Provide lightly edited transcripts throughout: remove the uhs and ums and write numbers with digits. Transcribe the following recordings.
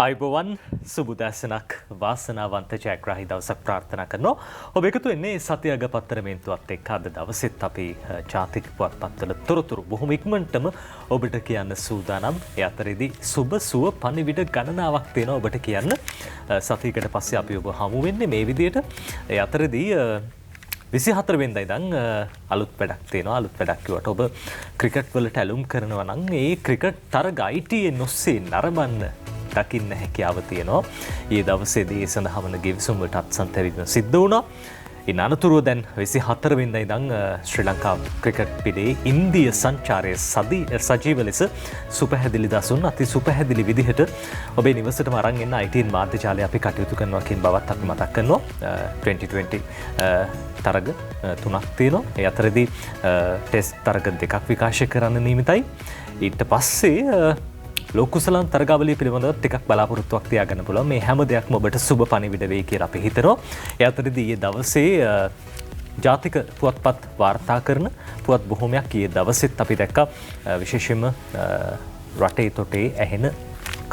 අයිබෝවන් සුබුදැසනක් වාසනාවන්ත ජයග්‍රාහී දවසක් ප්‍රාර්ථනා කරනවා. ඔබ එකතු වෙන්නේ සතියග පත්තරමේන්තුවත් එක්ක අද දවසෙත් අපි ජාතික පුවත්පත්වල තොරතුරු බොහොම ඉක්මනටම ඔබට කියන්න සූදානම්. ඒ අතරේදී සුබ සුව පණිවිඩ ගණනාවක් තියෙනවා ඔබට කියන්න. සතියකට පස්සේ අපි ඔබ හමු වෙන්නේ මේ විදියට. ඒ අතරේදී 24 වෙනිදා ඉඳන් අලුත් වැඩක් තියෙනවා. අලුත් වැඩක් කිව්වට ඔබ ක්‍රිකට් වලට ඇලුම් කරනවා නම් ඒ ක්‍රිකට් තරග ITN ඔස්සේ නරඹන්න දකින්න හැකියාව තියෙනවා. ඊයේ දවසේදී ඒ සඳහා වන ගෙවිසුම් වලට අත්සන් තැබීම සිද්ධ වුණා. ඉන් අනතුරුව දැන් 24 වෙනිදා ඉඳන් ශ්‍රී ලංකා ක්‍රිකට් පිටේ ඉන්දිය සංචාරයේ සජීව ලෙස සුපැහැදිලි දසුන් අති සුපැහැදිලි විදිහට ඔබේ නිවසටම අරන් එන්න ITN මාධ්‍ය ජාලය අපි කටයුතු කරනවා කියන බවත් අපි මතක් කරනවා. 2020 තරග 3ක් තියෙනවා. ඒ අතරදී ටෙස්ට් තරග 2ක් විකාශය කරන්න නියමිතයි. ඊට පස්සේ ලෝකුසලන් තරගාවලිය පිළිබඳව ටිකක් බලාපොරොත්තුවක් තියාගන්න පුළුවන්. මේ හැම දෙයක්ම ඔබට සුබ පණිවිඩ වෙයි කියලා අපි හිතනවා. ඒ අතරදී ඊයේ දවසේ ජාතික පුවත්පත් වාර්තා කරන පුවත් බොහොමයක් ඊයේ දවසෙත් අපි දැක්කා. විශේෂයෙන්ම රටේ තොටේ ඇහෙන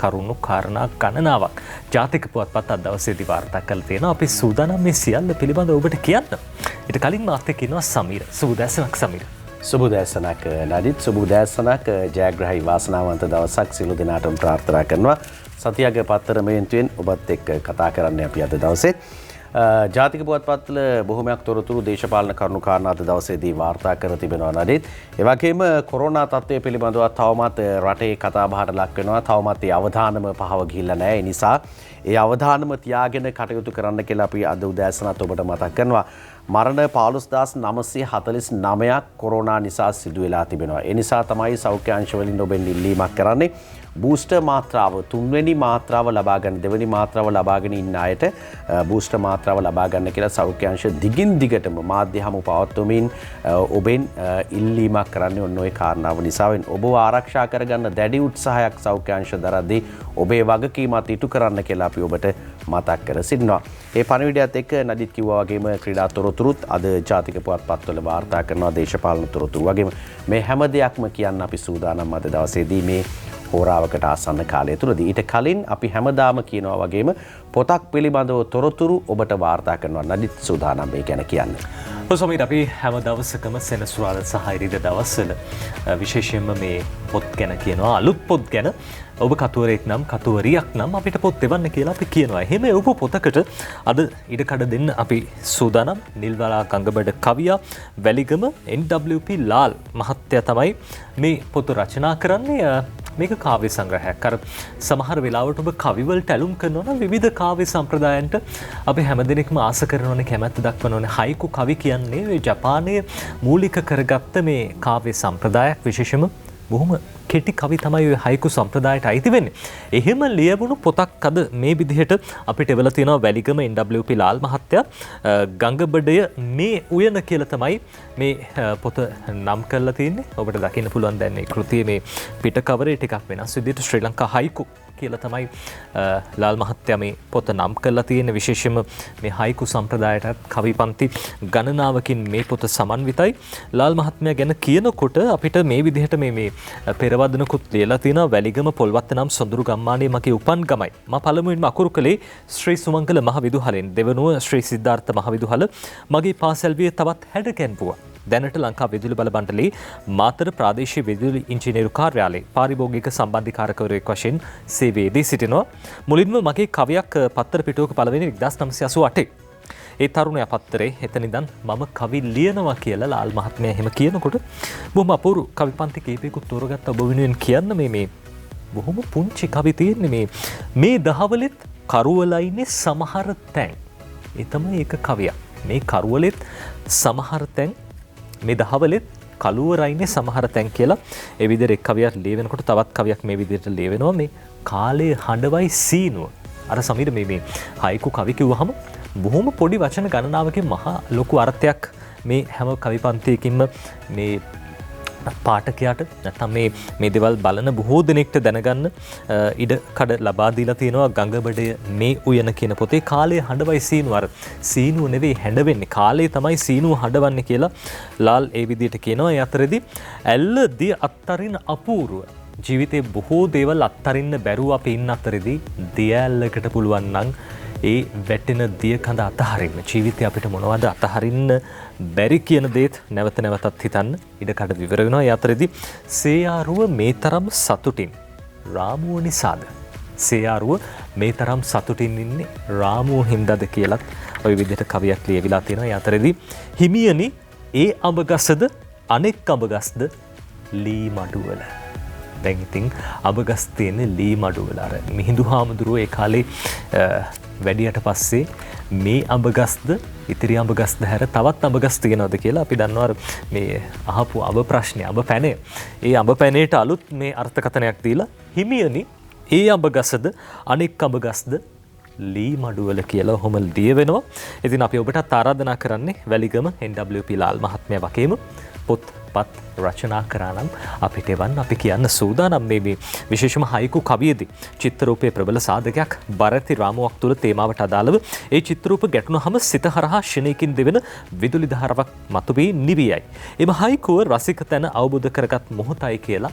කරුණු කාරණා ගණනාවක් ජාතික පුවත්පත් අද දවසේදී වාර්තා කරලා තියෙනවා. අපි සූදානම් මේ සියල්ල පිළිබඳව ඔබට කියන්න. ඊට කලින් මාත් එක්ක ඉන්නවා සමීර. සුබදැසනක් සමීර. සුබදැසනක් නඩිත්. සුබදැසනක් ජයග්‍රාහී වාසනාවන්ත දවසක් සියලු දෙනාටම ප්‍රාර්ථනා කරනවා. සතියග පත්තරමේන්තුවෙන් ඔබත් එක්ක කතා කරන්න අපි අද දවසේ. ජාතික පුවත්පත්වල බොහොමයක් තොරතුරු දේශපාලන කරුණු කාරණා අද දවසේදී වාර්තා කර තිබෙනවා නඩිත්. ඒ වගේම කොරෝනා තත්ත්වය පිළිබඳව තවමත් රටේ කතාබහට ලක් වෙනවා. තවමත් ඒ අවධානම පහව ගිහිල්ලා නැහැ. ඒ නිසා ඒ අවධානම තියාගෙන කටයුතු කරන්න කියලා අපි අද උදෑසනත් ඔබට මතක් කරනවා. මරණ 15949ක් කොරෝනා නිසා සිදු වෙලා තිබෙනවා. ඒ නිසා තමයි සෞඛ්‍ය අංශවලින් ඔබෙන් ඉල්ලීමක් කරන්නේ. බූස්ටර් මාත්‍රාව තුන්වෙනි මාත්‍රාව ලබා ගන්න, දෙවෙනි මාත්‍රාව ලබාගෙන ඉන්න අයට බූස්ටර් මාත්‍රාව ලබා ගන්න කියලා සෞඛ්‍ය අංශ දිගින් දිගටම මාධ්‍ය හමු පවත්වමින් ඔබෙන් ඉල්ලීමක් කරන්නේ ඔන්න ඔය කාරණාව නිසාවෙන්. ඔබව ආරක්ෂා කරගන්න දැඩි උත්සාහයක් සෞඛ්‍ය අංශ දරද්දී ඔබේ වගකීමත් ඉටු කරන්න කියලා අපි ඔබට මතක් කර සිටිනවා. ඒ පණිවිඩයත් එක්ක නඩිත් කිව්වා වගේම ක්‍රීඩා තොරතුරුත් අද ජාතික පුවත්පත්වල වාර්තා කරනවා. දේශපාලන තොරතුරු වගේම මේ හැම දෙයක්ම කියන්න අපි සූදානම් අද දවසේදී මේ හෝරාවකට ආසන්න කාලය තුරදී. ඊට කලින් අපි හැමදාම කියනවා වගේම පොතක් පිළිබඳව තොරතුරු ඔබට වාර්තා කරනවා. නඩිත් සූදානම් මේ ගැන කියන්න. සමීර, අපි හැම දවසකම සෙනසුරාදා සහ ඉරිදා දවස්වල විශේෂයෙන්ම මේ පොත් ගැන කියනවා. අලුත් පොත් ගැන ඔබ කතුවරයෙක් නම් කතුවරියක් නම් අපිට පොත් එවන්න කියලා අපි කියනවා. එහෙම ඔබ පොතකට අද ඉඩකඩ දෙන්න අපි සූදානම්. නිල්වලා ගංගබඩ කවියා වැලිගම NWP ලාල් මහත්තයා තමයි මේ පොත රචනා කරන්නේ. මේක කාව්‍ය සංග්‍රහයක්. අර සමහර වෙලාවට ඔබ කවිවලට ඇලුම් කරනවා නම් විවිධ කාව්‍ය සම්ප්‍රදායන්ට අපි හැමදෙනෙක්ම ආස කරනවනේ, කැමැත්ත දක්වනවනේ. හයිකු කවි කියන්නේ මේ ජපානයේ මූලික කරගත්ත මේ කාව්‍ය සම්ප්‍රදායක්. විශේෂම බොහොම කෙටි කවි තමයි ඔය හයිකු සම්ප්‍රදායට අයිති වෙන්නේ. එහෙම ලියවුණු පොතක් අද මේ විදිහට අපිට එවලා තියෙනවා වැලිගම NWP ලාල් මහත්තයා. ගංගබඩය මේ උයන කියලා තමයි මේ පොත නම් කරලා තියෙන්නේ. ඔබට දකින්න පුළුවන් දැන් මේ කෘතියේ මේ පිට කවරේ ටිකක් වෙනස් විදිහට ශ්‍රී ලංකා හයිකු කියලා තමයි ලාල් මහත්තයා මේ පොත නම් කරලා තියෙන්නේ. විශේෂයෙන්ම මේ හයිකු සම්ප්‍රදායටත් කවිපන්ති ගණනාවකින් මේ පොත සමන්විතයි. ලාල් මහත්මයා ගැන කියනකොට අපිට මේ විදිහට මේ පෙරවදනකුත් ලියලා තියෙනවා. වැලිගම පොල්වත්ත නම් සොඳුරු ගම්මානයේ මගේ උපන් ගමයි. මම පළමුවෙන්ම අකුරු කළේ ශ්‍රී සුමංගල මහවිදුහලෙන්. දෙවනුව ශ්‍රී සිද්ධාර්ථ මහවිදුහල මගේ පාසල් වියේ තවත් හැඩකැන්වුවා. දැනට ලංකා විදුලි බල මණ්ඩලයේ මාතර ප්‍රාදේශීය විදුලි ඉංජිනේරු කාර්යාලයේ පාරිභෝගික සම්බන්ධීකාරකවරයෙක් වශයෙන් සේවයේදී සිටිනවා. මුලින්ම මගේ කවියක් පත්තර පිටුවක පළවෙනි 1988. ඒ තරුණයා පත්තරේ එතන ඉඳන් මම කවි ලියනවා කියලා ලාල් මහත්මයා එහෙම කියනකොට බොහොම අපූර්ව කවිපන්ති කීපයකුත් තෝරගත්ත ඔබ වෙනුවෙන් කියන්න මේ බොහොම පුංචි කවි තියෙන්නේ මේ දහවලෙත් කරුවලයිනේ සමහර තැන්. ඒ තමයි ඒක කවියක්. මේ කරුවලෙත් සමහර තැන්, මේ දහවලෙත් කළුවරයිනේ සමහර තැන් කියලා ඒ විදිහට එක් කවියක් ලියවෙනකොට තවත් කවියක් මේ විදිහට ලියවෙනවා. මේ කාලයේ හඬවයි සීනුව. අර සමීර මේ හයිකු කවි කිව්වහම බොහොම පොඩි වචන ගණනාවකින් මහා ලොකු අර්ථයක් මේ හැම කවිපන්තියකින්ම මේ පාඨකයාට නැත්නම් මේ දේවල් බලන බොහෝ දෙනෙක්ට දැනගන්න ඉඩ කඩ ලබා දීලා තියෙනවා. ගංගබඩය මේ උයන කියන පොතේ කාලයේ හඬවයි සීනුව. අර සීනුව නෙවෙයි හැඬ වෙන්නේ, කාලේ තමයි සීනුව හඬවන්නේ කියලා ලාල් ඒ විදිහට කියනවා. ඒ අතරේදී ඇල්ල දිය අත්තරින් අපූර්ව ජීවිතේ බොහෝ දේවල් අත්හරින්න බැරුව අපි ඉන්න අතරේදී දියැලකට පුළුවන් නම් ඒ වැටෙන දිය කඳ අතහරින්න ජීවිතේ අපිට මොනවද අතහරින්න බැරි කියන දේත් නැවත නැවතත් හිතන්න ඉඩකඩ විවර වෙනවා. ඒ අතරේදී සේයාරුව මේ තරම් සතුටින් රාමුව නිසාද? සේයාරුව මේ තරම් සතුටින් ඉන්නේ රාමුව හින්දාද කියලත් ওই විදිහට කවියක් ලියවිලා තියෙනවා. ඒ අතරේදී හිමියනි ඒ අඹ ගසද අනෙක් අඹ ගස්ද ලී මඩුවල. දැන් ඉතින් අඹ ගස් තියෙන්නේ ලී මඩුවල. අර මිහිඳු හාමුදුරුවෝ ඒ කාලේ වැඩියට පස්සේ මේ අඹ ගස්ද ඉතිරි අඹ ගස්ද හැර තවත් අඹ ගස් තියෙනවද කියලා අපි දන්නවා මේ අහපු අඹ ප්‍රශ්නේ අඹ පැනේ. ඒ අඹ පැනේට අලුත් මේ අර්ථකථනයක් දීලා හිමියනි ඒ අඹ ගසද අනෙක් අඹ ගස්ද ලී මඩුවල කියලා ඔහොම ලිය වෙනවා. ඉතින් අපි ඔබටත් ආරාධනා කරන්නේ වැලිගම NWP ලාල් මහත්මයා වගේම පොත්පත් රචනා කරා නම් අපිට එවන්න. අපි කියන්න සූදානම් මේ විශේෂම හයිකු කවියේදී චිත්‍රරූපයේ ප්‍රබල සාධකයක් බරති රාමුවක් තුල තේමාවට අදාළව ඒ චිත්‍රරූප ගැටුණහම සිත හරහා ශිනයකින් දෙවෙන විදුලි ධාරාවක් මතුවී නිවියයි. එම හයිකුව රසික තැන අවබෝධ කරගත් මොහොතයි කියලා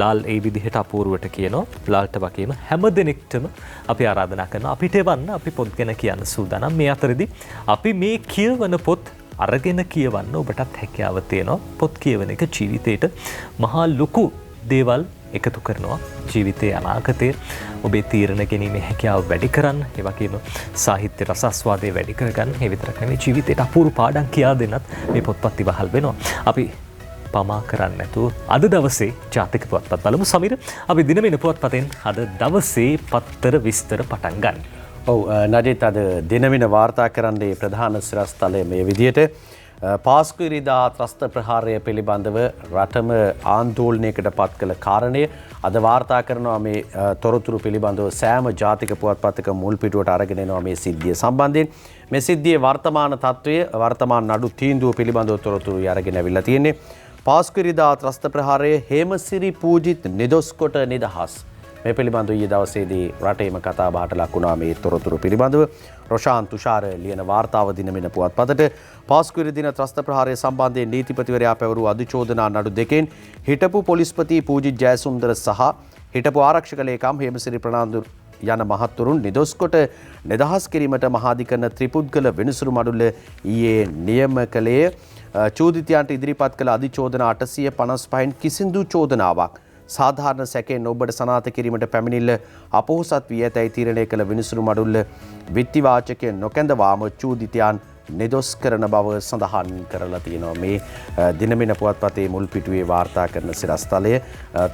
ලාල් ඒ විදිහට අපූර්වට කියනවා. ලාල්ට වගේම හැම දෙනෙක්ටම අපි ආරාධනා කරනවා අපිට එවන්න. අපි පොත් ගැන කියන්න සූදානම්. මේ අතරදී අපි මේ කියවන පොත් අරගෙන කියවන්න ඔබටත් හැකියාව තියෙනවා. පොත් කියවන එක ජීවිතේට මහා ලොකු දේවල් එකතු කරනවා. ජීවිතයේ අනාගතයේ ඔබේ තීරණ ගැනීමේ හැකියාව වැඩි කරන්න, ඒ වගේම සාහිත්‍ය රසාස්වාදය වැඩි කරගන්න, ඒ විතරක් නෙවෙයි ජීවිතේට අපූර්ව පාඩම් කියා දෙන්නත් මේ පොත්පත් ඉවහල් වෙනවා. අපි පමා කරන්න නැතුව අද දවසේ ජාතික පුවත්පත් බලමු. සමීර, අපි දිනමින පුවත්පතෙන් අද දවසේ පත්තර විස්තර පටන් ගන්න. ඔව් නජිත් අද දිනමින වාර්තා කරන්නේ ප්‍රධාන සිරස්තලය මේ විදියට පාස්කු ඉරිදා ත්‍රස්ත ප්‍රහාරය පිළිබඳව රටම ආන්දෝලනයකට පත් කළ කාරණය අද වාර්තා කරනවා. මේ තොරතුරු පිළිබඳව සෑම ජාතික පුවත්පතක මුල් පිටුවට අරගෙන එනවා මේ සිද්ධිය සම්බන්ධයෙන්. මේ සිද්ධියේ වර්තමාන තත්ත්වය වර්තමාන නඩු තීන්දුව පිළිබඳව තොරතුරු අරගෙන අවිල්ලා තියෙන්නේ. පාස්කු ඉරිදා ත්‍රස්ත ප්‍රහාරයේ හේමසිරි පූජිත් නිදොස් කොට නිදහස්. මේ පිළිබඳව ඊයේ දවසේදී රටේම කතා බහට ලක් වුණා මේ තොරතුරු පිළිබඳව. රොෂාන් තුෂාර ලියන වාර්තාව දිනමින පුවත්පතට පාස්කු ඉරි දින ත්‍රස්ත ප්‍රහාරය සම්බන්ධයෙන් නීතිපතිවරයා පැවරු අධිචෝදනා නඩු දෙකෙන් හිටපු පොලිස්පති පූජිත් ජයසුන්දර සහ හිටපු ආරක්ෂක ලේකම් හේමසිරි ප්‍රනාන්දු යන මහත්වරුන් නිදොස් කොට නිදහස් කිරීමට මහාධිකරණ ත්‍රිපුද්ගල වෙනසුරු මඩුල්ල ඊයේ නියම කළේ. චෝදිතයන්ට ඉදිරිපත් කළ අධිචෝදනා 855න් කිසිදු චෝදනාවක් සාධාරණ සැකයෙන් ඔබට සනාථ කිරීමට පැමිණිල්ල අපොහොසත් වී ඇතැයි තීරණය කළ විනිසුරු මඩුල්ල විත්තිවාචකය නොකැඳවාම චූදිතයන් නිදොස් කරන බව සඳහන් කරලා තියෙනවා. මේ දිනමින පුවත්පතේ මුල් පිටුවේ වාර්තා කරන සිරස්තලය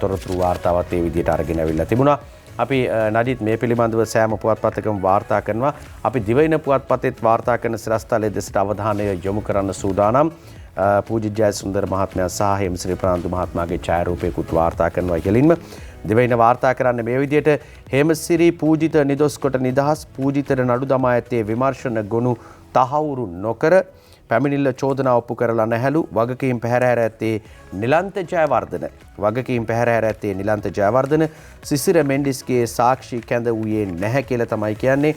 තොරතුරු වාර්තාවත් ඒ විදිහට අරගෙන අවිල්ලා තිබුණා. අපි නජිත් මේ පිළිබඳව සෑම පුවත්පතකම වාර්තා කරනවා. අපි දිවයින පුවත්පතෙත් වාර්තා කරන සිරස්තලයේ දෙසට අවධානය යොමු කරන්න සූදානම්. පූජිත් ජයසුන්දර මහත්මයා සහ හේමසිරි ප්‍රනාන්දු මහත්මයාගේ ඡායාරූපයකුත් වාර්තා කරනවා. ඉගෙලින්ම දෙවයින වාර්තා කරන්නේ මේ විදිහට හේමසිරි පූජිත නිදොස් කොට නිදහස් පූජිතට නඩු දමා ඇත්තේ විමර්ශන ගොනු තහවුරු නොකර පැමිණිල්ල චෝදනා ඔප්පු කරලා නැහැලු. වගකීම් පැහැර ඇත්තේ නිලන්ත ජයවර්ධන. වගකීම් පැහැර ඇත්තේ නිලන්ත ජයවර්ධන. සිසිර මෙන්ඩිස්ගේ සාක්ෂි කැඳ වූයේ නැහැ කියලා තමයි කියන්නේ.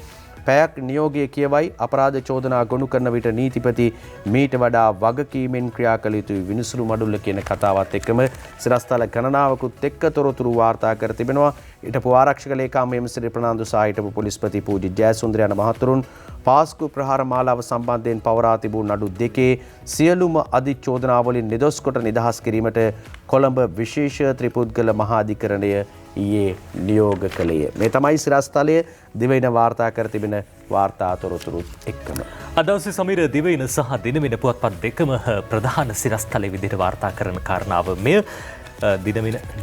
පැයක් නියෝගය කියවයි අපරාධ චෝදනා ගොනු කරන විට නීතිපති මීට වඩා වගකීමෙන් ක්‍රියා කළ යුතුයි විනිසුරු මඩුල්ල කියන කතාවත් එක්කම සිරස්තල ගණනාවකුත් එක්ක තොරතුරු වාර්තා කර තිබෙනවා. හිටපු ආරක්ෂක ලේකම් හේමසිරි ප්‍රනාන්දු සහ හිටපු පොලිස්පති පූජිත් ජයසුන්දර යන මහතුරුන් පාස්කු ප්‍රහාර මාලාව සම්බන්ධයෙන් පවරා තිබූ නඩු දෙකේ සියලුම අධිචෝදනාවලින් නිදොස් කොට නිදහස් කිරීමට කොළඹ විශේෂ ත්‍රිපුද්ගල මහාධිකරණය ඊයේ නියෝග කළේය. මේ තමයි සිරස්තලය දිවයින වාර්තා කර තිබෙන වාර්තා තොරතුරුත් එක්කම. අද දවසේ සමීර දිවයින සහ දිනමින පුවත්පත් දෙකම ප්‍රධාන සිරස්තලයේ විදිහට වාර්තා කරන කාරණාව මෙය.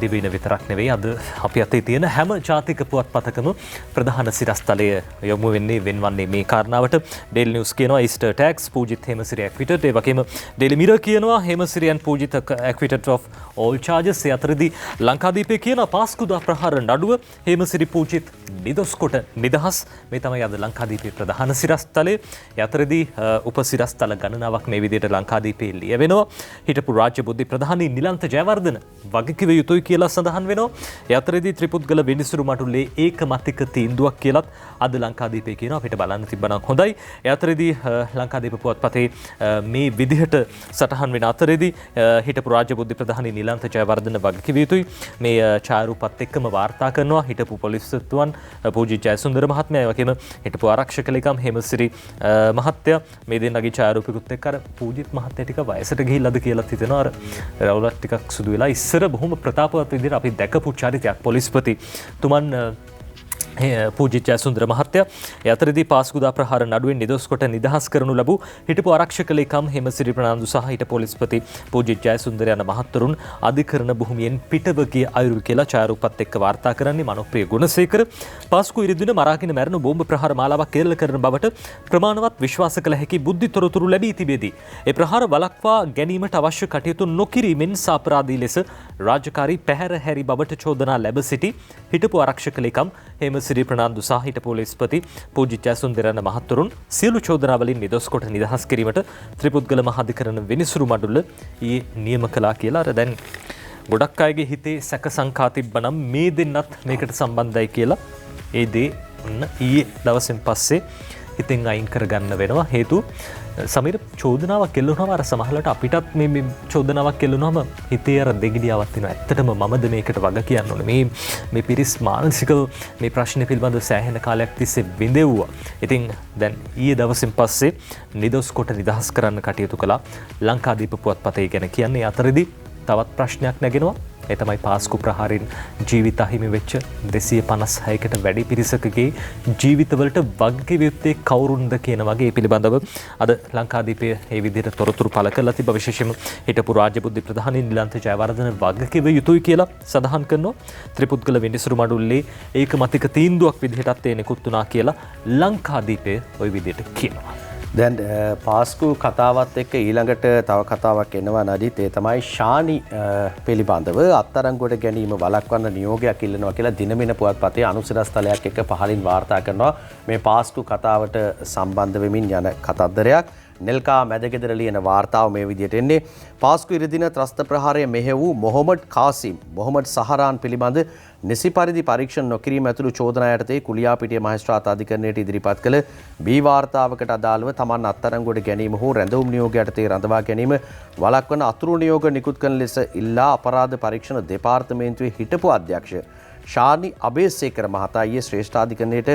දිවයින විතරක් නෙවෙයි අද අපි අතේ තියෙන හැම ජාතික පුවත්පතකම ප්‍රධාන සිරස්තලය යොමු වෙන්නේ වෙන්වන්නේ මේ කාරණාවට. ඩේලි නිවුස් කියනවා ඊස්ටර් ටැක්ස් පූජිත් හේමසිරි ඇක්විටඩ්. ඒ වගේම ඩේලි මිරර් කියනවා Hemasiri and Pujith ඇක්විටඩ් of all charges. ඒ අතරදී ලංකාදීපේ කියන පාස්කුදා ප්‍රහාර නඩුව හේමසිරි පූජිත් නිදොස් කොට නිදහස්. මේ තමයි අද ලංකාදීපේ ප්‍රධාන සිරස්තලය. ඒ අතරදී උපසිරස්තල ගණනාවක් මේ විදිහට ලංකාදීපේ ලියවෙනවා. හිටපු රාජ්‍ය බුද්ධි ප්‍රධානී නිලන්ත ජයවර්ධන වගකිව යුතුයි කියලා සඳහන් වෙනවා. ඒ අතරේදී ත්‍රිපුද්ගල විනිසුරු මඩුල්ලේ ඒකමතික තීන්දුවක් කියලත් අද ලංකාදීපේ කියනවා. අපිට බලන්න තිබ්බනම් හොඳයි. ඒ අතරේදී ලංකාදීප පුවත්පතේ මේ විදිහට සටහන් වෙන අතරේදී හිටපු රාජ්‍ය බුද්ධි ප්‍රධානී නිලන්ත ජයවර්ධන වගකිව යුතුයි මේ ඡායාරූපත් එක්කම වාර්තා කරනවා. හිටපු පොලිස්තුවන් පූජිත ජයසුන්දර මහත්මයා ඒ වගේම හිටපු ආරක්ෂක ලේකම් හේමසිරි මහත්තයා මේ දෙන්නගේ ඡායාරූපිකුත් එක්ක අර පූජිත් මහත්තයා ටික වයසට ගිහිල්ලාද කියලා හිතෙනවා. අර රවුලත් ටිකක් සුදු වෙලා ඉස්සර බොහොම ප්‍රතාපවත් විදිහට අපි දැකපු චරිතයක් පොලිස්පති තුමන් පූජිත ජයසුන්දර මහත්තයා. ඒ අතරදී පාස්කුදා ප්‍රහාර නඩුවෙන් නිදොස් කොට නිදහස් කරනු ලැබූ හිටපු ආරක්ෂක ලේකම් හේමසිරි ප්‍රනාන්දු සහ හිටපු පොලිස්පති පූජිත ජයසුන්දර යන මහත්වරුන් අධිකරණ භූමියෙන් පිටව ගිය අයුරු කියලා ඡායාරූපත් එක්ක වාර්තා කරන්නේ මනෝප්‍රිය ගුණසේකර. පාස්කු ඉරිදින මරාගෙන මැරෙන බෝම්බ ප්‍රහාර මාලාවක් කෙරෙල කරන බවට ප්‍රමාණවත් විශ්වාස කළ හැකි බුද්ධි තොරතුරු ලැබී තිබෙදී ඒ ප්‍රහාර වළක්වා ගැනීමට අවශ්‍ය කටයුතු නොකිරීමෙන් සාපරාධී ලෙස රාජකාරී පැහැර හැරි බවට චෝදනා ලැබ සිටි හිටපු ආරක්ෂක ලේකම් හේමසිරි ප්‍රනාන්දු සහ හිටපු පොලිස්පති පූජිත ජයසුන්දර යන මහත්වරුන් සියලු චෝදනාවලින් නිදොස් කොට නිදහස් කිරීමට ත්‍රිපුද්ගල මහාධිකරණ විනිසුරු මඩුල්ල ඊයේ නියම කළා කියලා. අර දැන් ගොඩක් අයගේ හිතේ සැක සංකා තිබ්බනම් මේ දෙන්නත් මේකට සම්බන්ධයි කියලා ඒ දේ ඊයේ දවසෙන් පස්සේ හිතෙන් අයින් කරගන්න වෙනවා. හේතු සමීර චෝදනාවක් එල්ලුනම අර සමහරවිට අපිටත් මේ චෝදනාවක් එල්ලුනම හිතේ අර දෙගිඩියාවක් තියෙනවා. ඇත්තටම මමද මේකට වග කියන්න ඕනේ. මේ පිරිස් මානසිකව මේ ප්‍රශ්නේ පිළිබඳව සෑහෙන කාලයක් තිස්සේ විඳෙව්වා. ඉතින් දැන් ඊයේ දවසෙන් පස්සේ නිදොස් කොට නිදහස් කරන්න කටයුතු කළා. ලංකාදීප පුවත්පතේ ගැන කියන්නේ අතරදී තවත් ප්‍රශ්නයක් නැගෙනවා. ඒ තමයි පාස්කු ප්‍රහාරයෙන් ජීවිත අහිමි වෙච්ච 256කට වැඩි පිරිසකගේ ජීවිතවලට වගකිව යුත්තේ කවුරුන්ද කියන වගේ ඒ පිළිබඳව අද ලංකාදීපයේ මේ විදිහට තොරතුරු පළ කරලා තිබ්බ. විශේෂයෙන්ම හිටපු රාජ්‍ය බුද්ධි ප්‍රධානී නිලන්ත ජයවර්ධන වගකිව යුතුයි කියලා සඳහන් කරනවා. ත්‍රිපුද්ගල විනිසුරු මඩුල්ලේ ඒකමතික තීන්දුවක් විදිහටත් ඒ නිකුත් වුණා කියලා ලංකාදීපයේ ওই විදිහට කියනවා. දැන් පාස්කු කතාවත් එක්ක ඊළඟට තව කතාවක් එනවා නදිත්. ඒ තමයි ශානි පිළිබඳව අත්අඩංගුවට ගැනීම වළක්වන්න නියෝගයක් ඉල්ලනවා කියලා දිනමින පුවත්පතේ අනුසිරස්තලයක් එක්ක පහලින් වාර්තා කරනවා. මේ පාස්කු කතාවට සම්බන්ධ වෙමින් යන කතන්දරයක්. නෙල්කා මැදගෙදර ලියන වාර්තාව මේ විදිහට එන්නේ. පාස්කු ඉරිදින ත්‍රස්ත ප්‍රහාරය මෙහෙ වූ මොහොමඩ් කාසිම් මොහොමඩ් සහරාන් පිළිබඳ නිසි පරිදි පරීක්ෂණ නොකිරීම ඇතුළු චෝදනා යටතේ කුලියාපිටිය මහේස්ත්‍රාත් අධිකරණයට ඉදිරිපත් කළ බී වාර්තාවකට අදාළව තමන් අත්අඩංගුවට ගැනීම හෝ රැඳවුම් නියෝග යටතේ රඳවා ගැනීම වළක්වන අතුරු නියෝග නිකුත් කරන ලෙස ඉල්ලා අපරාධ පරීක්ෂණ දෙපාර්තමේන්තුවේ හිටපු අධ්‍යක්ෂ ශානි අබේසේකර මහතා ඊයේ ශ්‍රේෂ්ඨාධිකරණයට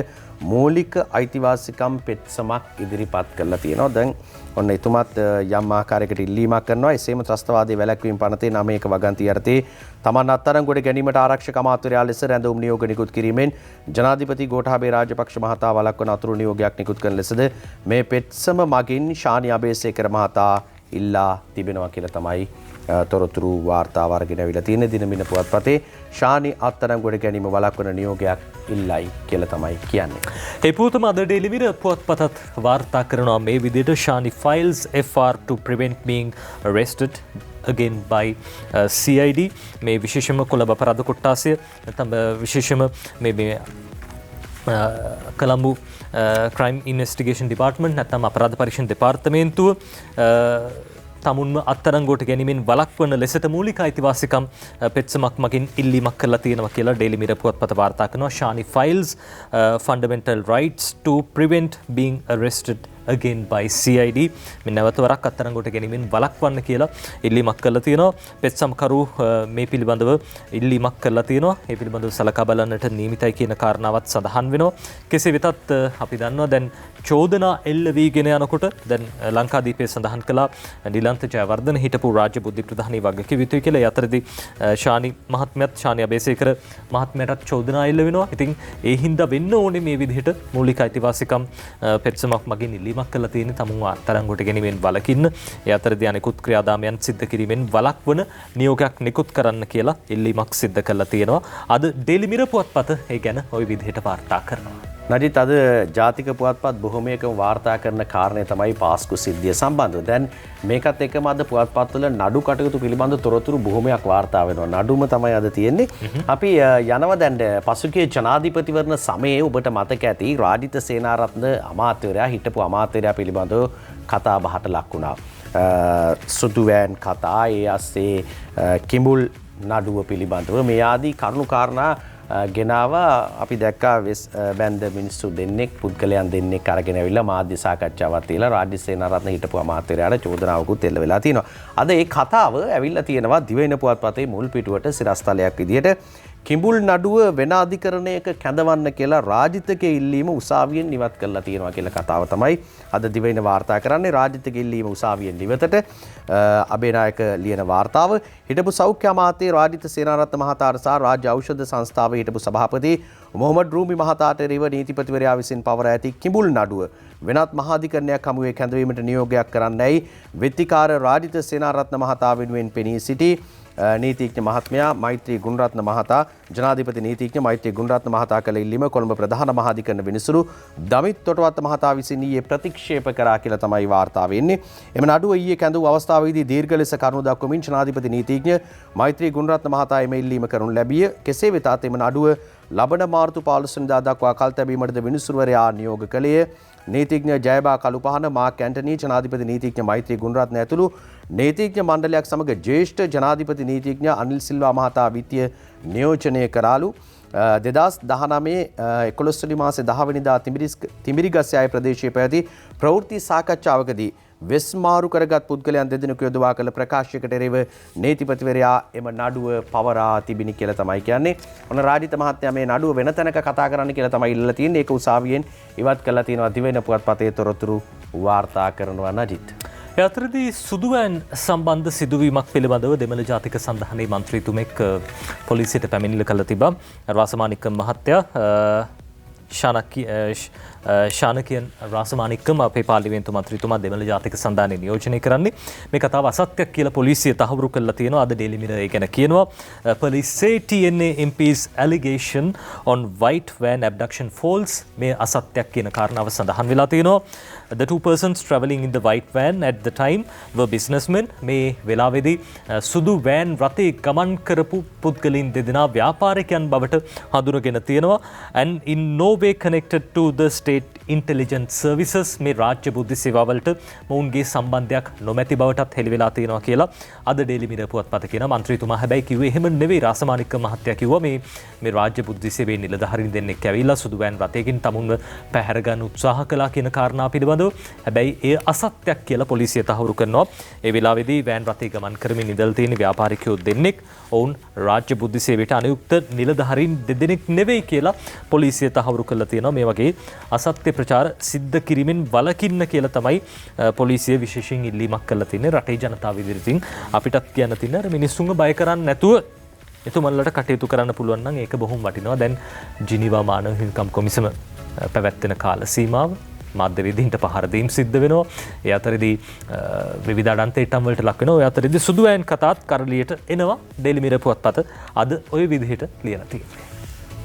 මූලික අයිතිවාසිකම් පෙත්සමක් ඉදිරිපත් කරලා තියෙනවා. දැන් ඔන්න එතුමත් යම් ආකාරයකට ඉල්ලීමක් කරනවා. එසේම ත්‍රස්තවාදී වැළැක්වීම පනතේ 9ක වගන්ති යටතේ තමන් අත්අඩංගුවට ගැනීමට ආරක්ෂක අමාත්‍යවරයා ලෙස රැඳවුම් නියෝග නිකුත් කිරීමෙන් ජනාධිපති ගෝඨාභය රාජපක්ෂ මහතා වළක්වන අතුරු නියෝගයක් නිකුත් කරන ලෙසද මේ පෙත්සම මගින් ශානි අබේසේකර මහතා ඉල්ලා තිබෙනවා කියලා තමයි තොරතුරු වාර්තාව අරගෙන අවිලා තියෙන දිනමින පුවත්පතේ ශානි අත්අඩංගුවට ගැනීම වළක්වන නියෝගයක් ඉල්ලයි කියලා තමයි කියන්නේ. ඒ පුවතම අද ඩේලි මිරර් පුවත්පතත් වාර්තා කරනවා මේ විදිහට Shani files FR to prevent being arrested again by CID. මේ විශේෂම කොළඹ අපරාධ කොට්ටාසය නැත්නම් විශේෂම මේ කොළඹ crime investigation department නැත්නම් අපරාධ පරීක්ෂණ දෙපාර්තමේන්තුව තමුන්ම අත්අඩංගුවට ගැනීමෙන් වළක්වන ලෙසට මූලික අයිතිවාසිකම් පෙත්සමක් මගින් ඉල්ලීමක් කරලා තියෙනවා කියලා ඩේලි මිරර් පුවත්පත වාර්තා කරනවා. Shani files fundamental rights to prevent being arrested again by CID. මේ නැවත වරක් අත්අඩංගුවට ගැනීමෙන් වළක්වන්න කියලා ඉල්ලීමක් කරලා තියෙනවා. පෙත්සම්කරු මේ පිළිබඳව ඉල්ලීමක් කරලා තියෙනවා. ඒ පිළිබඳව සලකා බලන්නට නියමිතයි කියන කාරණාවත් සඳහන් වෙනවා. කෙසේ වෙතත් අපි දන්නවා දැන් චෝදනා එල්ල වීගෙන යනකොට දැන් ලංකාදීපයේ සඳහන් කළා නිලන්ත ජයවර්ධන හිටපු රාජ්‍ය බුද්ධි ප්‍රධානී වගකීම් යුතුයි කියලා. ඒ අතරදී ශානි මහත්මයාත් ශානි අබේසේකර මහත්මයාටත් චෝදනා එල්ල වෙනවා. ඉතින් ඒ හින්දා වෙන්න ඕනේ මේ විදිහට මූලික අයිතිවාසිකම් පෙත්සමක් මගින් ඉල්ලීමක් කරලා තියෙන තමුන්ව අත්අඩංගුවට ගැනීමෙන් වළකින්න. ඒ අතරදී අනෙකුත් ක්‍රියාදාමයන් සිද්ධ කිරීමෙන් වළක්වන නියෝගයක් නිකුත් කරන්න කියලා ඉල්ලීමක් සිද්ධ කරලා තියෙනවා. අද ඩේලි මිරර් පුවත්පත ඒ ගැන ওই විදිහට වාර්තා කරනවා. නජිත් අද ජාතික පුවත්පත් බොහොමයකම වාර්තා කරන කාරණය තමයි පාස්කු සිද්ධිය සම්බන්ධව. දැන් මේකත් එක්කම අද පුවත්පත්වල නඩු කටයුතු පිළිබඳ තොරතුරු බොහොමයක් වාර්තා වෙනවා. නඩුම තමයි අද තියෙන්නේ. අපි යනවා දැන් පසුගිය ජනාධිපතිවරණ සමයේ ඔබට මතක ඇති රාජිත සේනාරත්න අමාත්‍යවරයා හිටපු අමාත්‍යවරයා පිළිබඳව කතා බහට ලක් වුණා. සුදු වෑන් කතා, ඒ අස්සේ කිඹුල් නඩුව පිළිබඳව මේ ආදී කරුණු කාරණා ගෙනාව අපි දැක්කා බැන්ද මිනිස්සු දෙන්නෙක් පුද්ගලයන් දෙන්නෙක් අරගෙන ඇවිල්ලා මාධ්‍ය සාකච්ඡාවක් තියලා රාජ්‍ය සේනාරත්න හිටපු අමාත්‍යවරයාට චෝදනාවකුත් එල්ල වෙලා තියෙනවා. අද ඒ කතාව ඇවිල්ලා තියෙනවා දිවයින පුවත්පතේ මුල් පිටුවට සිරස්තලයක් විදියට කිඹුල් නඩුව වෙන අධිකරණයක කැඳවන්න කියලා රාජිතගේ ඉල්ලීම උසාවියෙන් ඉවත් කරලා තියෙනවා කියලා කතාව තමයි අද දිවයින වාර්තා කරන්නේ. රාජිතගේ ඉල්ලීම උසාවියෙන් ඉවතට අබේනායක ලියන වාර්තාව හිටපු සෞඛ්‍ය අමාත්‍ය රාජිත සේනාරත්න මහතාට සහ රාජ්‍ය ඖෂධ සංස්ථාවේ හිටපු සභාපති මොහොමඩ් රූමි මහතාට එරෙහිව නීතිපතිවරයා විසින් පවර ඇති කිඹුල් නඩුව වෙනත් මහාධිකරණයක් හමුවේ කැඳවීමට නියෝගයක් කරන්නයි වෙත්තිකාර රාජිත සේනාරත්න මහතා වෙනුවෙන් පෙනී සිටි නීතිඥ මහත්මයා මෛත්‍රී ගුණරත්න මහතා ජනාධිපති නීතිඥ මෛත්‍රී ගුණරත්න මහතා කළ ඉල්ලීම කොළඹ ප්‍රධාන මහාධිකරණ විනිසුරු දමිත් තොටවත්ත මහතා විසින් ඊයේ ප්‍රතික්ෂේප කරා කියලා තමයි වාර්තා වෙන්නේ. එම නඩුව ඊයේ කැඳවූ අවස්ථාවේදී දීර්ඝ ලෙස කරුණු දක්වමින් ජනාධිපති නීතිඥ මෛත්‍රී ගුණරත්න මහතා එම ඉල්ලීම කරනු ලැබිය. කෙසේ වෙතත් එම නඩුව ලබන මාර්තු 15 වෙනිදා දක්වා කල් තැබීමටද විනිසුරුවරයා නියෝග කළේය. නීතිඥ ජයබා කළුපහන මාක් ඇන්ටනී ජනාධිපති නීතිඥ මෛත්‍රී ගුණරත්න ඇතුළු නීතිඥ මණ්ඩලයක් සමග ජ්‍යෙෂ්ඨ ජනාධිපති නීතිඥ අනිල් සිල්වා මහතා විත්‍ය නියෝජනය කරාලු. 2019 11 වෙනි මාසේ 10 වෙනිදා තිමිරිගස්සෑය ප්‍රදේශයේ පැවති ප්‍රවෘත්ති සාකච්ඡාවකදී වෙස්මාරු කරගත් පුද්ගලයන් දෙදෙනෙකු යොදවා කළ ප්‍රකාශයකට එරෙහිව නීතිපතිවරයා එම නඩුව පවරා තිබිනි කියලා තමයි කියන්නේ. ඔන්න රාජිත මහත්මයා මේ නඩුව වෙන තැනක කතා කරන්න කියලා තමයි ඉල්ලලා තියෙන්නේ. ඒක උසාවියෙන් ඉවත් කළා තියෙනවා දිවයින පුවත්පතේ තොරතුරු වාර්තා කරනවා නජිත්. අතරදී සුදුවෑන් සම්බන්ධ සිදුවීමක් පිළිබඳව දෙමළ ජාතික සන්ධානයේ මන්ත්‍රීතුමෙක් පොලිසියට පැමිණිලි කළ තිබා. රාසමානික්කම් මහත්තයා ශානකියන් රාසමානික්කම අපේ පාර්ලිමේන්තු මන්ත්‍රීතුමා දෙමළ ජාතික සන්ධානයේ නියෝජනය කරන්නේ. මේ කතාව අසත්‍යයක් කියලා පොලිසිය තහවුරු කරලා තියෙනවා. අද ඩේලි මිරර් ඒ ගැන කියනවා. Police say TNA MP's allegation on white van abduction false. මේ අසත්‍යයක් කියන කාරණාව සඳහන් වෙලා තියෙනවා. The two persons travelling in the white van at the time were businessmen. මේ වෙලාවේදී සුදු වෑන් රථේ ගමන් කරපු පුද්ගලයන් දෙදෙනා ව්‍යාපාරිකයන් බවට හඳුනගෙන තියෙනවා. And in no way connected to the state intelligence services. මේ රාජ්‍ය බුද්ධි සේවාවලට මොවුන්ගේ සම්බන්ධයක් නොමැති බවටත් හෙළි වෙලා තියෙනවා කියලා අද ඩේලි මිරර් පුවත්පත කියන මන්ත්‍රීතුමා හැබැයි කිව්වේ එහෙම නෙවෙයි. රාසමානික්ක මහත්තයා කිව්වා මේ රාජ්‍ය බුද්ධි සේවයේ නිලධාරීන් දෙන්නෙක් ඇවිල්ලා සුදු වෑන් රථයකින් තමුන්ව පැහැර ගන්න උත්සාහ කළා කියන කාරණා පිළිබඳව හැබැයි ඒ අසත්‍යයක් කියලා පොලිසිය තහවුරු කරනවා. ඒ වෙලාවේදී වෑන් රථය ගමන් කරමින් ඉඳලා තියෙන ව්‍යාපාරිකයෝ දෙන්නෙක් ඔවුන් රාජ්‍ය බුද්ධි සේවයට අනුයුක්ත නිලධාරීන් දෙදෙනෙක් නෙවෙයි කියලා පොලිසිය තහවුරු කරලා තියෙනවා. මේ වගේ අසත්‍ය ප්‍රචාර සිද්ධ කිරීමෙන් වළකින්න කියලා තමයි පොලිසිය විශේෂයෙන් ඉල්ලීමක් කරලා තියෙන්නේ. රටේ ජනතාව ඉදිරියෙන් අපිටත් කියන්න තියෙන අර මිනිස්සුන්ව බය කරන්නේ නැතුව එතුමන්ලට කටයුතු කරන්න පුළුවන් නම් ඒක බොහොම වටිනවා. දැන් ජිනීවා මානව හිමිකම් කොමිසම පැවැත්වෙන කාල සීමාව මාධ්‍යවේදීන්ට පහර දීම් සිද්ධ වෙනවා. ඒ අතරදී විවිධ අඩන්තේටම් වලට ලක් වෙනවා. ඒ අතරදී සුදු වෑන් කතාත් කරලියට එනවා. ඩේලි මිරර් පුවත්පත අද ওই විදිහට ලියලා තියෙනවා.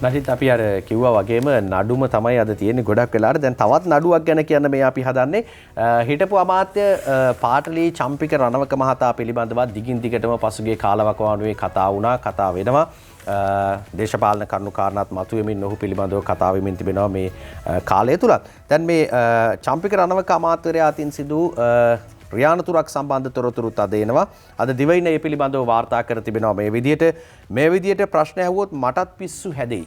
නැතිත් අපි අර කිව්වා වගේම නඩුම තමයි අද තියෙන්නේ ගොඩක් වෙලාවට. දැන් තවත් නඩුවක් ගැන කියන්න මේ අපි හදන්නේ. හිටපු අමාත්‍ය පාටලී චම්පික රණවක මහතා පිළිබඳව දිගින් දිගටම පසුගිය කාලවකවානුවේ කතා වුණා, කතා වෙනවා. දේශපාලන කරුණු කාරණාත් මතුවෙමින් ඔහු පිළිබඳව කතා වෙමින් තිබෙනවා මේ කාලය තුලත්. දැන් මේ චම්පික රණවක අමාත්‍යවරයා අතින් සිදු රියානතුරක් සම්බන්ධ තොරතුරුත් අද එනවා. අද දිවයින ඒ පිළිබඳව වාර්තා කර තිබෙනවා මේ විදියට ප්‍රශ්න ඇහුවොත් මටත් පිස්සු හැදෙයි.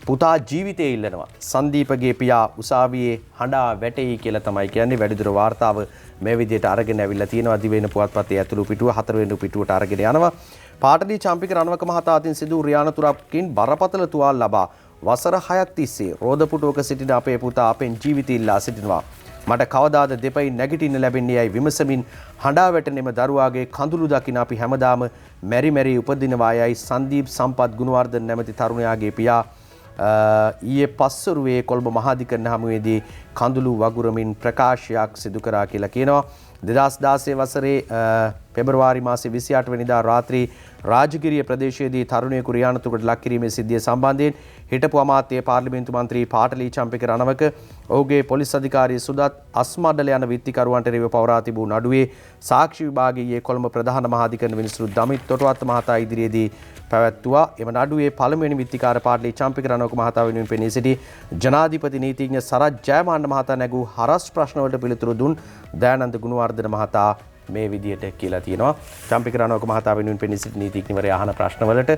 පුතා ජීවිතය ඉල්ලනවා. සංදීපගේ පියා උසාවියේ හඬා වැටෙයි කියලා තමයි කියන්නේ. වැඩිදුර වාර්තාව මේ විදියට අරගෙන ඇවිල්ලා තියෙනවා. දිවයින පුවත්පතේ ඇතුළු පිටුව 4 වෙනි පිටුවට අරගෙන යනවා. පාටලී චම්පික රණවක මහතා අතින් සිදු රියානතුරකින් බරපතල තුවාල ලබා වසර 6ක් තිස්සේ රෝදපුටුවක සිටින අපේ පුතා අපෙන් ජීවිතය ඉල්ලා සිටිනවා. මට කවදාද දෙපයින් නැගිටින්න ලැබෙන්නේ යයි විමසමින් හඬා වැටෙනෙම දරුවාගේ කඳුළු දකින අපි හැමදාම මෙරි මෙරි උපදිනවා යයි සංදීප් සම්පත් ගුණවර්ධන නැමැති තරුණයාගේ පියා ඊයේ පස්වරුවේ කොළඹ මහාධිකරණ හමුවේදී කඳුළු වගුරමින් ප්‍රකාශයක් සිදු කරා කියලා කියනවා. 2016 වසරේ පෙබරවාරි මාසේ 28 වෙනිදා රාත්‍රී රාජගිරිය ප්‍රදේශයේදී තරුණයෙකු රියානතුරකට ලක් කිරීමේ සිද්ධිය සම්බන්ධයෙන් හිටපු අමාත්‍ය පාර්ලිමේන්තු මන්ත්‍රී පාටලී චම්පික රණවක ඔහුගේ පොලිස් අධිකාරී සුදත් අස්මඩල යන විත්තිකරුවන්ට එරෙහිව පවරා තිබූ නඩුවේ සාක්ෂි විභාගයේ කොළඹ ප්‍රධාන මහාධිකරණ විනිසුරු දමිත් තොටවත්ත මහතා ඉදිරියේදී පැවැත්වුවා. එම නඩුවේ පළමුවෙනි විත්තිකාර පාටලී චම්පික රණවක මහතා වෙනුවෙන් පෙනී සිටි ජනාධිපති නීතිඥ සරත් ජයමාන්න මහතා නැගූ හරස් ප්‍රශ්නවලට පිළිතුරු දුන් දයානන්ද ගුණවර්ධන මහතා මේ විදිහට කියලා තියෙනවා. චම්පික රණවක මහතා වෙනුවෙන් පෙනී සිටි නීතිඥවරයා අහන ප්‍රශ්නවලට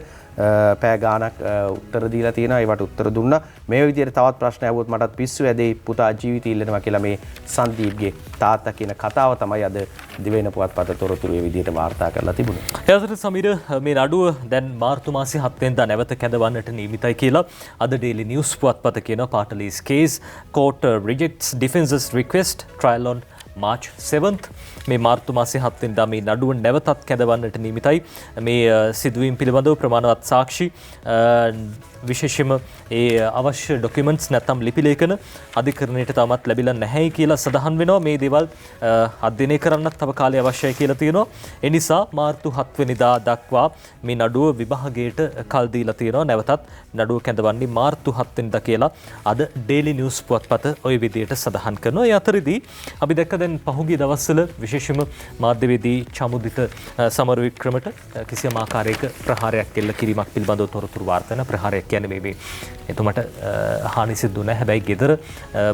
පෑ ගාණක් උත්තර දීලා තියෙනවා. ඒවට උත්තර දුන්නා. මේ විදිහට තවත් ප්‍රශ්න ඇහුවොත් මටත් පිස්සු ඇදෙයි පුතා ජීවිතය ඉල්ලනවා කියලා මේ සංදීප්ගේ තාත්තා කියන කතාව තමයි අද දිවයින පුවත්පත තොරතුරු මේ විදිහට වාර්තා කරලා තිබුණේ. එතකොට සමීර මේ නඩුව දැන් මාර්තු මාසයේ 7 වෙනිදා නැවත කැඳවන්නට නියමිතයි කියලා අද ඩේලි නිවුස් පුවත්පත කියනවා. පාටලීස් case court rejects defense's request trial on March 7th. මේ මාර්තු මාසයේ 7 වෙනිදා මේ නඩුව නැවතත් කැඳවන්නට නියමිතයි. මේ සිදුවීම් පිළිබඳව ප්‍රමාණවත් සාක්ෂි විශේෂයෙන්ම ඒ අවශ්‍ය ඩොකියුමන්ට්ස් නැත්නම් ලිපි ලේඛන අධිකරණයට තාමත් ලැබිලා නැහැයි කියලා සඳහන් වෙනවා. මේ දේවල් අධ්‍යයනය කරන්නත් තව කාලය අවශ්‍යයි කියලා තියෙනවා. ඒ නිසා මාර්තු 7 වෙනිදා දක්වා මේ නඩුව විභාගයට කල් දීලා තියෙනවා. නැවතත් නඩුව කැඳවන්නේ මාර්තු 7 වෙනිදා කියලා අද ඩේලි නිවුස් පුවත්පත ওই විදිහට සඳහන් කරනවා. ඒ අතරදී අපි දැක්ක දැන් පහුගිය දවස්වල විශේෂයෙන්ම මාධ්‍යවේදී චමුදිත සමරවික්‍රමට කිසියම් ආකාරයක ප්‍රහාරයක් එල්ල කිරීමක් පිළිබඳව තොරතුරු වාර්තා වෙන ප්‍රහාරයක් කියන්නේ මේ එතුමට හානි සිදු නැහැ. හැබැයි ගෙදර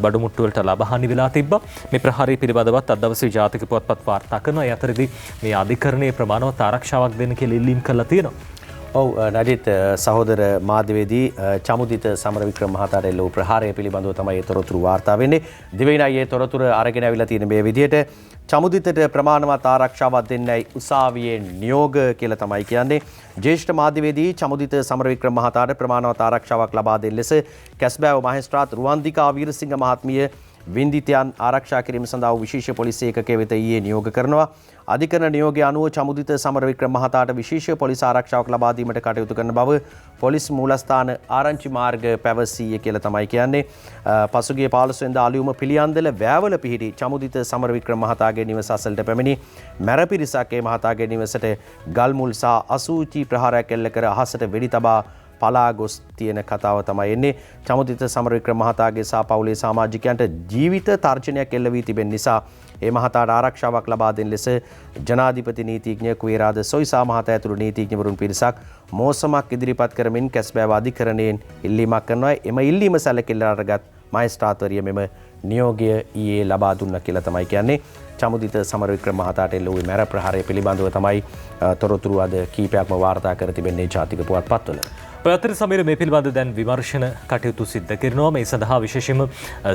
බඩු මුට්ටු වලට ලබහානි වෙලා තිබ්බා. මේ ප්‍රහාරය පිළිබඳවත් අද දවසේ ජාතික පුවත්පත් වාර්තා කරනවා. ඒ අතරදී මේ අධිකරණයේ ප්‍රමාණවත් ආරක්ෂාවක් දෙන්න කියලා ඉල්ලීම් කළා තියෙනවා. ඔව් නඩිත් සහෝදර මාධ්‍යවේදී චමුදිත සමරවික්‍රම මහතාට එල්ල වූ ප්‍රහාරය පිළිබඳව තමයි ඒ තොරතුරු වාර්තා වෙන්නේ. දිවයිනයි ඒ තොරතුරු අරගෙන අවිලා තියෙන මේ විදිහට චමුදිතට ප්‍රමාණවත් ආරක්ෂාවක් දෙන්නයි උසාවියේ නියෝග කියලා තමයි කියන්නේ. ජ්‍යෙෂ්ඨ මාධ්‍යවේදී චමුදිත සමරවික්‍රම මහතාට ප්‍රමාණවත් ආරක්ෂාවක් ලබා දෙන ලෙස කැස්බෑව මහේස්ත්‍රාත් රුවන්දිකා වීරසිංහ මහත්මිය වින්දිතයන් ආරක්ෂා කිරීම සඳහා විශේෂ පොලිස් ඒකකයේ වෙත ඊයේ නියෝග කරනවා. අධිකරණ නියෝගය අනුව චමුදිත සමරවික්‍රම මහතාට විශේෂ පොලිස් ආරක්ෂාවක් ලබා දීමට කටයුතු කරන බව පොලිස් මූලස්ථාන ආරංචි මාර්ග පැවසීය කියලා තමයි කියන්නේ. පසුගිය 15 වෙනිදා අලුයම පිළියන්දල වැවල පිහිටි චමුදිත සමරවික්‍රම මහතාගේ නිවස අසලට පැමිණි මැර පිරිසක් ඒ මහතාගේ නිවසට ගල් මුල් සහ අසූචි ප්‍රහාරයක් එල්ල කර අහසට වෙඩි තබා පලා ගොස් තියෙන කතාව තමයි එන්නේ. චමුදිත සමරවික්‍රම මහතාගේ සහ පවුලේ සමාජිකයන්ට ජීවිත තර්ජනයක් එල්ල වී තිබෙන නිසා ඒ මහතාට ආරක්ෂාවක් ලබා දෙන ලෙස ජනාධිපති නීතිඥ කුවේරාද සොයිසා මහතා ඇතුළු නීතිඥවරුන් පිරිසක් මෝසමක් ඉදිරිපත් කරමින් කැස්බෑව අධිකරණයෙන් ඉල්ලීමක් කරනවා. එම ඉල්ලීම සැලකිල්ල අරගත් මහේස්ත්‍රාත්වරිය මෙම නියෝගය ඊයේ ලබා දුන්නා කියලා තමයි කියන්නේ. චමුදිත සමරවික්‍රම මහතාට එල්ල වූ මැර ප්‍රහාරය පිළිබඳව තමයි තොරතුරු අද කීපයක්ම වාර්තා කර තිබෙන්නේ ජාතික පුවත්පත්වල. ඔය අතර සමීර මේ පිළිබඳ දැන් විමර්ශන කටයුතු සිද්ධ කරනවා. මේ සඳහා විශේෂයෙන්ම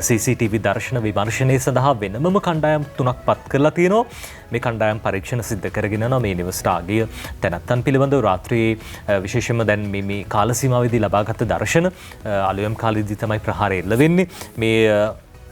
CCTV දර්ශන විමර්ශනය සඳහා වෙනමම කණ්ඩායම් 3ක් පත් කරලා තියෙනවා. මේ කණ්ඩායම් පරීක්ෂණ සිද්ධ කරගෙන යනවා. මේ නිවසට ආගිය තැනැත්තන් පිළිබඳව රාත්‍රියේ විශේෂයෙන්ම දැන් මේ කාල සීමාවේදී ලබාගත් දර්ශන අලුයම් කාලෙදී තමයි ප්‍රහාරය එල්ල වෙන්නේ. මේ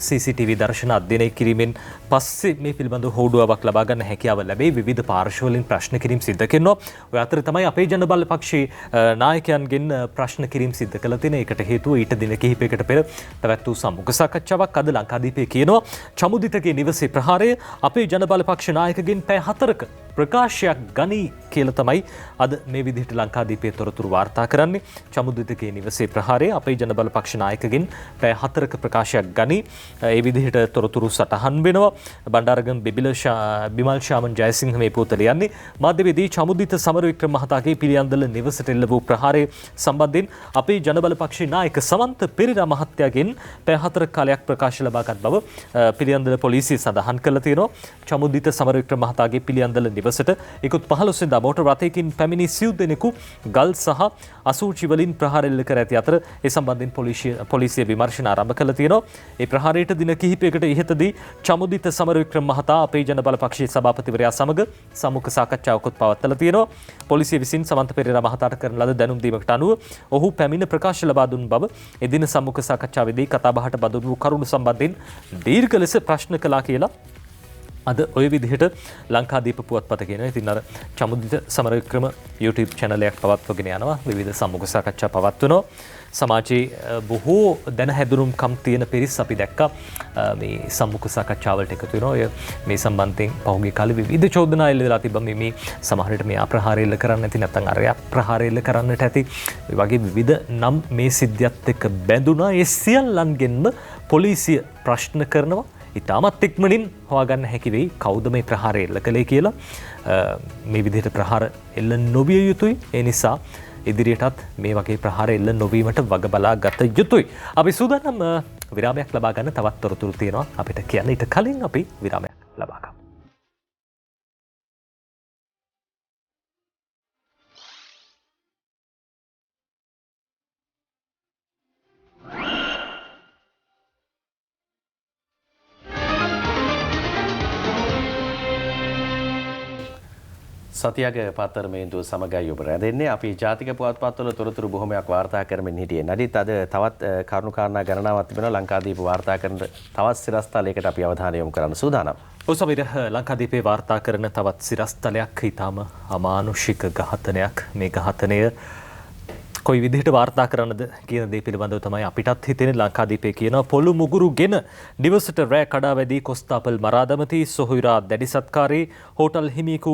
CCTV දර්ශන අධ්‍යයනය කිරීමෙන් පස්සේ මේ පිළිබඳව හෝඩුවාවක් ලබා ගන්න හැකියාව ලැබෙයි. විවිධ පාර්ශ්වවලින් ප්‍රශ්න කිරීම සිද්ධ කරනවා. ඔය අතර තමයි අපේ ජනබල පක්ෂයේ නායකයන්ගෙන් ප්‍රශ්න කිරීම සිද්ධ කළ තියෙන. ඒකට හේතුව ඊට දින කිහිපයකට පෙර පැවැත් වූ සම්මුඛ සාකච්ඡාවක් අද ලංකාදීපයේ කියනවා. චමුදිතගේ නිවසේ ප්‍රහාරය අපේ ජනබල පක්ෂ නායකගෙන් පැය 4ක ප්‍රකාශයක් ගනී කියලා තමයි අද මේ විදිහට ලංකාදීපයේ තොරතුරු වාර්තා කරන්නේ. චමුදිතගේ නිවසේ ප්‍රහාරය අපේ ජනබල පක්ෂ නායකගෙන් පැය 4ක ප්‍රකාශයක් ගනී. ඒ විදිහට තොරතුරු සටහන් වෙනවා. බණ්ඩාරගම බිමල් ශාමන් ජයසිංහ මේ පොත ලියන්නේ. මාධ්‍යවේදී චමුදිත සමරවික්‍රම මහතාගේ පිළියන්දල නිවසට එල්ල වූ ප්‍රහාරය සම්බන්ධයෙන් අපේ ජනබල පක්ෂයේ නායක සමන්ත පෙරේරා මහත්තයාගෙන් පැය 4ක කාලයක් ප්‍රකාශ ලබාගත් බව පිළියන්දල පොලිසිය සඳහන් කළා තියෙනවා. චමුදිත සමරවික්‍රම මහතාගේ පිළියන්දල නිවසට ඉකුත් 15 වෙනිදා මෝටර් රථයකින් පැමිණි සිව් දෙනෙකු ගල් සහ අසූචි වලින් ප්‍රහාර එල්ල කර ඇති අතර ඒ සම්බන්ධයෙන් පොලිසිය විමර්ශන ආරම්භ කළා තියෙනවා. ඒ ප්‍රහාරයට දින කිහිපයකට ඉහතදී චමුදිත සමරවික්‍රම මහතා අපේ ජනබල පක්ෂයේ සභාපතිවරයා සමග සම්මුඛ සාකච්ඡාවකුත් පවත්වලා තියෙනවා. පොලිසිය විසින් සමන්ත පෙරේරා මහතාට කරන ලද දැනුම් දීමකට අනුව ඔහු පැමිණ ප්‍රකාශ ලබා දුන් බව එදින සම්මුඛ සාකච්ඡාවේදී කතාබහට බඳුන් වූ කරුණු සම්බන්ධයෙන් දීර්ඝ ලෙස ප්‍රශ්න කළා කියලා අද ඔය විදිහට ලංකාදීප පුවත්පත කියනවා. ඉතින් අර චමුදිත සමරවික්‍රම YouTube channel එකක් පවත්වගෙන යනවා. විවිධ සම්මුඛ සාකච්ඡා පවත්වනවා. සමාජයේ බොහෝ දැන හැදුරුම්කම් තියෙන පිරිස් අපි දැක්කා මේ සම්මුඛ සාකච්ඡාවලට එකතු වෙනවා. ඔය මේ සම්බන්ධයෙන් පහුගිය කාලේ විවිධ චෝදනා එල්ල වෙලා තිබ්බා. මේ සමහරවිට මේ අප්‍රහාරය එල්ල කරන්න ඇති නැත්නම් අරයා ප්‍රහාරය එල්ල කරන්නට ඇති. ඒ වගේ විවිධ නම් මේ සිද්ධියත් එක්ක බැඳුනා. ඒ සියල්ලන්ගෙන්ම පොලිසිය ප්‍රශ්න කරනවා. ඉතාමත් ඉක්මනින් හොයාගන්න හැකි වෙයි කවුද මේ ප්‍රහාරය එල්ල කළේ කියලා. මේ විදිහට ප්‍රහාර එල්ල නොවිය යුතුයි. ඒ නිසා ඉදිරියටත් මේ වගේ ප්‍රහාර එල්ල නොවීමට වග බලා ගත යුතුයි. අපි සූදානම් විරාමයක් ලබා ගන්න. තවත් තොරතුරු තියෙනවා අපිට කියන්න. ඊට කලින් අපි විරාමයක් ලබා ගමු. සතියක පත්තරමේන්තුව සමගයි ඔබ රැඳෙන්නේ. අපි ජාතික පුවත්පත්වල තොරතුරු බොහොමයක් වාර්තා කරමින් හිටියේ. නඩිත් අද තවත් කරුණු කාරණා ගණනාවක් තිබෙනවා. ලංකාදීප වාර්තා කරන තවත් සිරස්තලයකට අපි අවධානය යොමු කරන්න සූදානම්. ඔසවිර ලංකාදීපේ වාර්තා කරන තවත් සිරස්තලයක් ඊටාම අමානුෂික ඝාතනයක්. මේ ඝාතනය කොයි විදිහට වාර්තා කරන්නද කියන දේ පිළිබඳව තමයි අපිටත් හිතෙන්නේ. ලංකාදීපේ කියනවා පොළු මුගුරුගෙන නිවසට රෑ කඩා වැදී කොස්තාපල් මරා දමති සොහොයුරා දැඩි සත්කාරී හෝටල් හිමියෙකු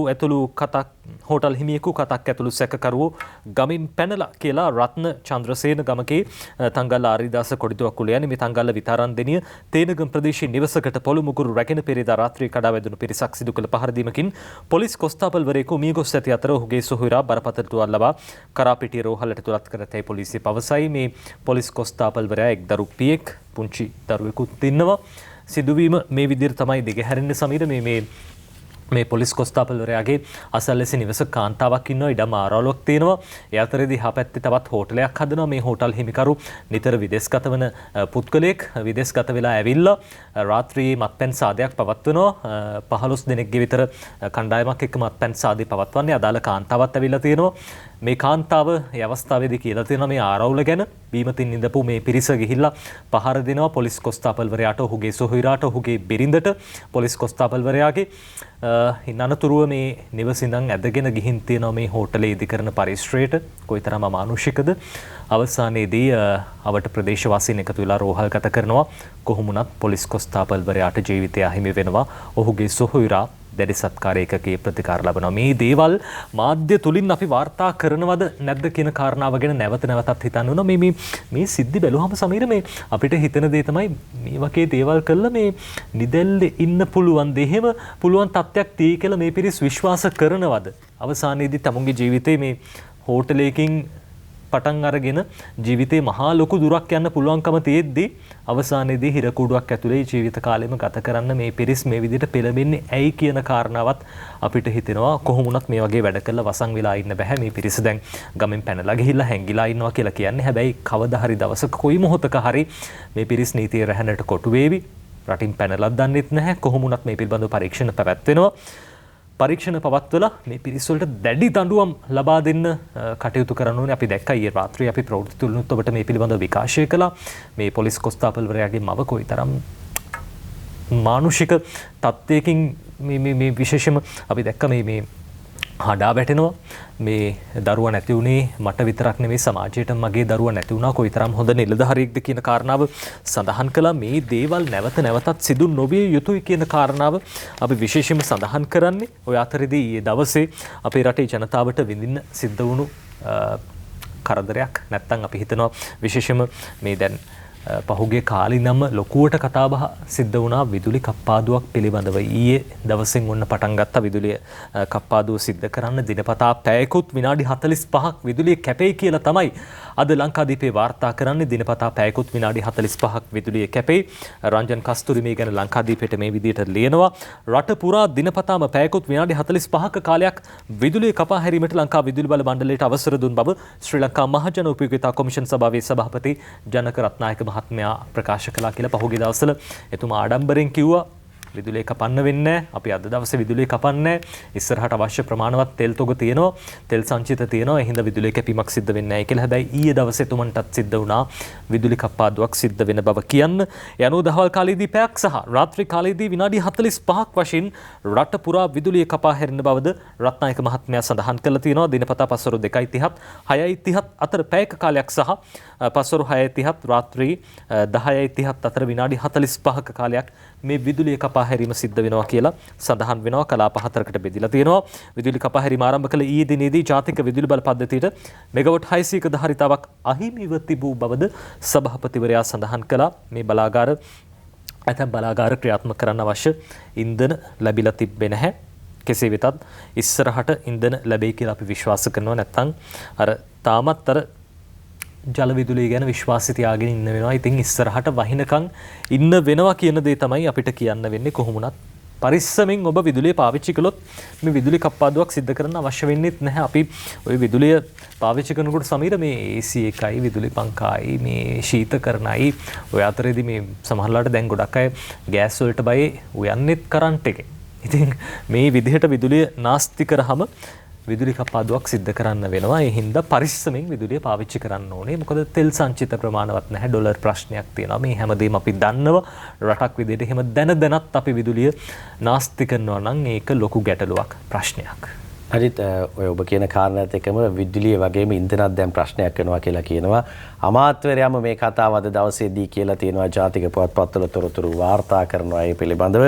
කතක් ඇතුළු සැකකරුවෝ ගමින් පැනලා කියලා රත්න චන්ද්‍රසේන ගමකේ තංගල්ල ආරිදාස කොඩිදුවක් කුලයන් මේ තංගල්ල විතරන්දෙනිය තේනගම් ප්‍රදේශයේ නිවසකට පොළු මුගුරු රැගෙන පෙරේදා රාත්‍රියේ කඩා වැදුණු පිරිසක් සිදු කළ පහර දීමකින් පොලිස් කොස්තාපල්වරයෙකු මිය ගොස් ඇති අතර ඔහුගේ සොහොයුරා බරපතල තුවාල ලබා කරාපිටිය රෝහලට තුලත් කර ඇතැයි පොලිසිය පවසයි. මේ පොලිස් කොස්තාපල්වරයා එක් දරු පියෙක් පුංචි දරුවෙකුත් ඉන්නවා. සිදුවීම මේ විදිහට තමයි දිගහැරෙන්නේ සමීර. මේ පොලිස් කොස්තාපල්වරයාගේ අසල්වැසි නිවස කාන්තාවක් ඉන්නවා. ඉඩම ආරවුලක් තියෙනවා. ඒ අතරේදී හා පැත්තේ තවත් හෝටලයක් හදනවා. මේ හෝටල් හිමිකරු නිතර විදේශගත වන පුද්ගලයෙක් විදේශගත වෙලා ඇවිල්ලා රාත්‍රියේ මත්පැන් සාදයක් පවත්වනවා. 15 දෙනෙක්ගේ විතර කණ්ඩායමක් එක්ක මත්පැන් සාදේ පවත්වන්නේ. අදාළ කාන්තාවත් ඇවිල්ලා තියෙනවා. මේ කාන්තාව ඒ අවස්ථාවේදී කියලා තියෙනවා මේ ආරවුල ගැන. බීමතින් ඉඳපු මේ පිරිස ගිහිල්ලා පහර දෙනවා පොලිස් කොස්තාපල්වරයාට, ඔහුගේ සොහොයුරාට, ඔහුගේ බිරිඳට. පොලිස් කොස්තාපල්වරයාගේ අනතුරුව මේ නිවසින්දන් ඇදගෙන ගිහින් තියෙනවා මේ හෝටලේ ඉදිකරන පරිශ්‍රයට. කොයිතරම් අමානුෂිකද. අවසානයේදී අවට ප්‍රදේශවාසීන් එකතු වෙලා රෝහල් ගත කරනවා. කොහොම වුණත් පොලිස් කොස්තාපල්වරයාට ජීවිතය අහිමි වෙනවා. ඔහුගේ සොහොයුරා දැඩි සත්කාරයකගේ ප්‍රතිකාර ලබනවා. මේ දේවල් මාධ්‍ය තුලින් අපි වාර්තා කරනවද නැද්ද කියන කාරණාව ගැන නැවත නැවතත් හිතන්න ඕන. මේ සිද්ධි බැලුවම සමීර මේ අපිට හිතන දේ තමයි මේ වගේ දේවල් කළා මේ නිදැල්ලේ ඉන්න පුළුවන් දෙහෙම පුළුවන් තත්ත්වයක් තියෙයි කියලා මේ පිරිස් විශ්වාස කරනවද? අවසානයේදී තමුන්ගේ ජීවිතේ මේ හෝටලයකින් පටන් අරගෙන ජීවිතේ මහා ලොකු දුරක් යන්න පුළුවන්කම තියෙද්දී අවසානයේදී හිර කුඩුවක් ඇතුලේ ජීවිත කාලෙම ගත කරන්න මේ පිරිස් මේ විදිහට පෙළඹෙන්නේ ඇයි කියන කාරණාවත් අපිට හිතෙනවා. කොහොම වුණත් මේ වගේ වැඩ කළා වසන් වෙලා ඉන්න බෑ. මේ පිරිස දැන් ගමෙන් පැනලා ගිහිල්ලා හැංගිලා ඉන්නවා කියලා කියන්නේ. හැබැයි කවදා හරි දවසක කොයි මොහොතක හරි මේ පිරිස් නීතිය රැහැනට කොටු වේවි. රටින් පැනලා දන්නෙත් නැහැ. කොහොම වුණත් මේ පිළිබඳව පරීක්ෂණ පැවැත්වෙනවා. පරීක්ෂණ පවත්වලා මේ පිරිස් වලට දැඩි දඬුවම් ලබා දෙන්න කටයුතු කරන්න ඕනේ. අපි දැක්කා ඊයේ රාත්‍රියේ අපි ප්‍රවෘත්ති තුලිනුත් ඔබට මේ පිළිබඳව විකාශය කළා. මේ පොලිස් කොස්තාපල්වරයාගේ මව කොයිතරම් මානුෂික තත්ත්වයකින් මේ විශේෂම අපි දැක්ක මේ හඩා වැටෙනවා. මේ දරුවා නැති වුණේ මට විතරක් නෙමෙයි සමාජයට මගේ දරුවා නැති වුණා කොයිතරම් හොඳ නිලධාරියෙක්ද කියන කාරණාව සඳහන් කළා. මේ දේවල් නැවත නැවතත් සිදු නොවිය යුතුයි කියන කාරණාව අපි විශේෂයෙන්ම සඳහන් කරන්නේ. ඔය අතරේදී ඊයේ දවසේ අපේ රටේ ජනතාවට විඳින්න සිද්ධ වුණු කරදරයක් නැත්තම් අපි හිතනවා විශේෂයෙන්ම මේ දැන් පහුගිය කාලේ නම් ලොකුවට කතාබහ සිද්ධ වුණා විදුලි කප්පාදුවක් පිළිබඳව. ඊයේ දවසෙන් ඔන්න පටන් ගත්ත විදුලිය කප්පාදුව සිද්ධ කරන්න දිනපතා පැයකුත් විනාඩි 45ක් විදුලිය කැපෙයි කියලා තමයි අද ලංකාදීපේ වාර්තා කරන්නේ. දිනපතා පැයකුත් විනාඩි 45ක් විදුලිය කැපෙයි. රංජන් කස්තුරි මේ ගැන ලංකාදීපේට මේ විදිහට ලියනවා. රට පුරා දිනපතාම පැයකුත් විනාඩි 45ක කාලයක් විදුලිය කපා හැරීමට ලංකා විදුලි බල මණ්ඩලයට අවසර දුන් බව ශ්‍රී ලංකා මහජන උපයෝගිතා කොමිෂන් සභාවේ සභාපති ජනක රත්නායක මහත්මයා ප්‍රකාශ කළා කියලා පහුගිය දවස්වල එතුමා ආඩම්බරෙන් කිව්වා විදුලිය කපන්න වෙන්නේ නැහැ. අපි අද දවසේ විදුලිය කපන්නේ ඉස්සරහට අවශ්‍ය ප්‍රමාණවත් තෙල් තොග තියෙනවා. තෙල් සංචිත තියෙනවා. ඒ හින්දා විදුලිය කැපීමක් සිද්ධ වෙන්නේ නැහැ කියලා. හැබැයි ඊයේ දවසේ තුමන්ටත් සිද්ධ වුණා විදුලි කප්පාදුවක් සිද්ධ වෙන බව කියන්න. ඒ අනුව දහවල් කාලයේදී පැයක් සහ රාත්‍රී කාලයේදී විනාඩි 45ක් වශයෙන් රට පුරා විදුලිය කපා හැරෙන බවද රත්නායක මහත්මයා සඳහන් කළා තියෙනවා. දිනපතා පස්වරු 2:30 6:30 අතර පැයක කාලයක් සහ පස්වරු 6:30 රාත්‍රී 10:30 අතර විනාඩි 45ක කාලයක් මේ විදුලිය කපා හැරීම සිද්ධ වෙනවා කියලා සඳහන් වෙනවා. කලාප 4කට බෙදලා තියෙනවා. විදුලි කපා හැරීම ආරම්භ කළ ඊයේ දිනේදී ජාතික විදුලි බල පද්ධතියට මෙගාවොට් 600ක ධාරිතාවක් අහිමිව තිබූ බවද සභාපතිවරයා සඳහන් කළා. මේ බලාගාර ඇතැම් බලාගාර ක්‍රියාත්මක කරන්න අවශ්‍ය ඉන්ධන ලැබිලා තිබෙන්නේ නැහැ. කෙසේ වෙතත් ඉස්සරහට ඉන්ධන ලැබෙයි කියලා අපි විශ්වාස කරනවා. නැත්නම් අර තාමත් අර ජල විදුලිය ගැන විශ්වාසය තියාගෙන ඉන්න වෙනවා. ඉතින් ඉස්සරහට වහිනකම් ඉන්න වෙනවා කියන දේ තමයි අපිට කියන්න වෙන්නේ. කොහොම වුණත් පරිස්සමෙන් ඔබ විදුලිය පාවිච්චි කළොත් මේ විදුලි කප්පාදුවක් සිද්ධ කරන්න අවශ්‍ය වෙන්නේ නැහැ. අපි ওই විදුලිය පාවිච්චි කරනකොට සමීර මේ AC එකයි විදුලි පංකායි මේ ශීතකරණයි ඔය අතරේදී මේ සමහරලාට දැන් ගොඩක් අය ගෑස් වලට බයි උයන්නෙත් කරන්ට් එකේ. ඉතින් මේ විදිහට විදුලිය නාස්ති කරාම විදුලි කපාදුවක් සිද්ධ කරන්න වෙනවා. ඒ හින්දා පරිස්සමෙන් විදුලිය පාවිච්චි කරන්න ඕනේ. මොකද තෙල් සංචිත ප්‍රමාණවත් නැහැ. ඩොලර් ප්‍රශ්නයක් තියෙනවා. මේ හැමදේම අපි දන්නවා. රටක් විදිහට එහෙම දැනත් අපි විදුලිය නාස්ති කරනවා නම් ඒක ලොකු ගැටලුවක් ප්‍රශ්නයක්. හරිත් ඔය ඔබ කියන කාරණාත් එක්කම විදුලිය වගේම ඉන්ධනත් දැන් ප්‍රශ්නයක් වෙනවා කියලා කියනවා. අමාත්‍යවරයාම මේ කතාව අද දවසේදී කියලා තියෙනවා. ජාතික පුවත්පත්වල තොරතුරු වාර්තා කරනවා ඒ පිළිබඳව.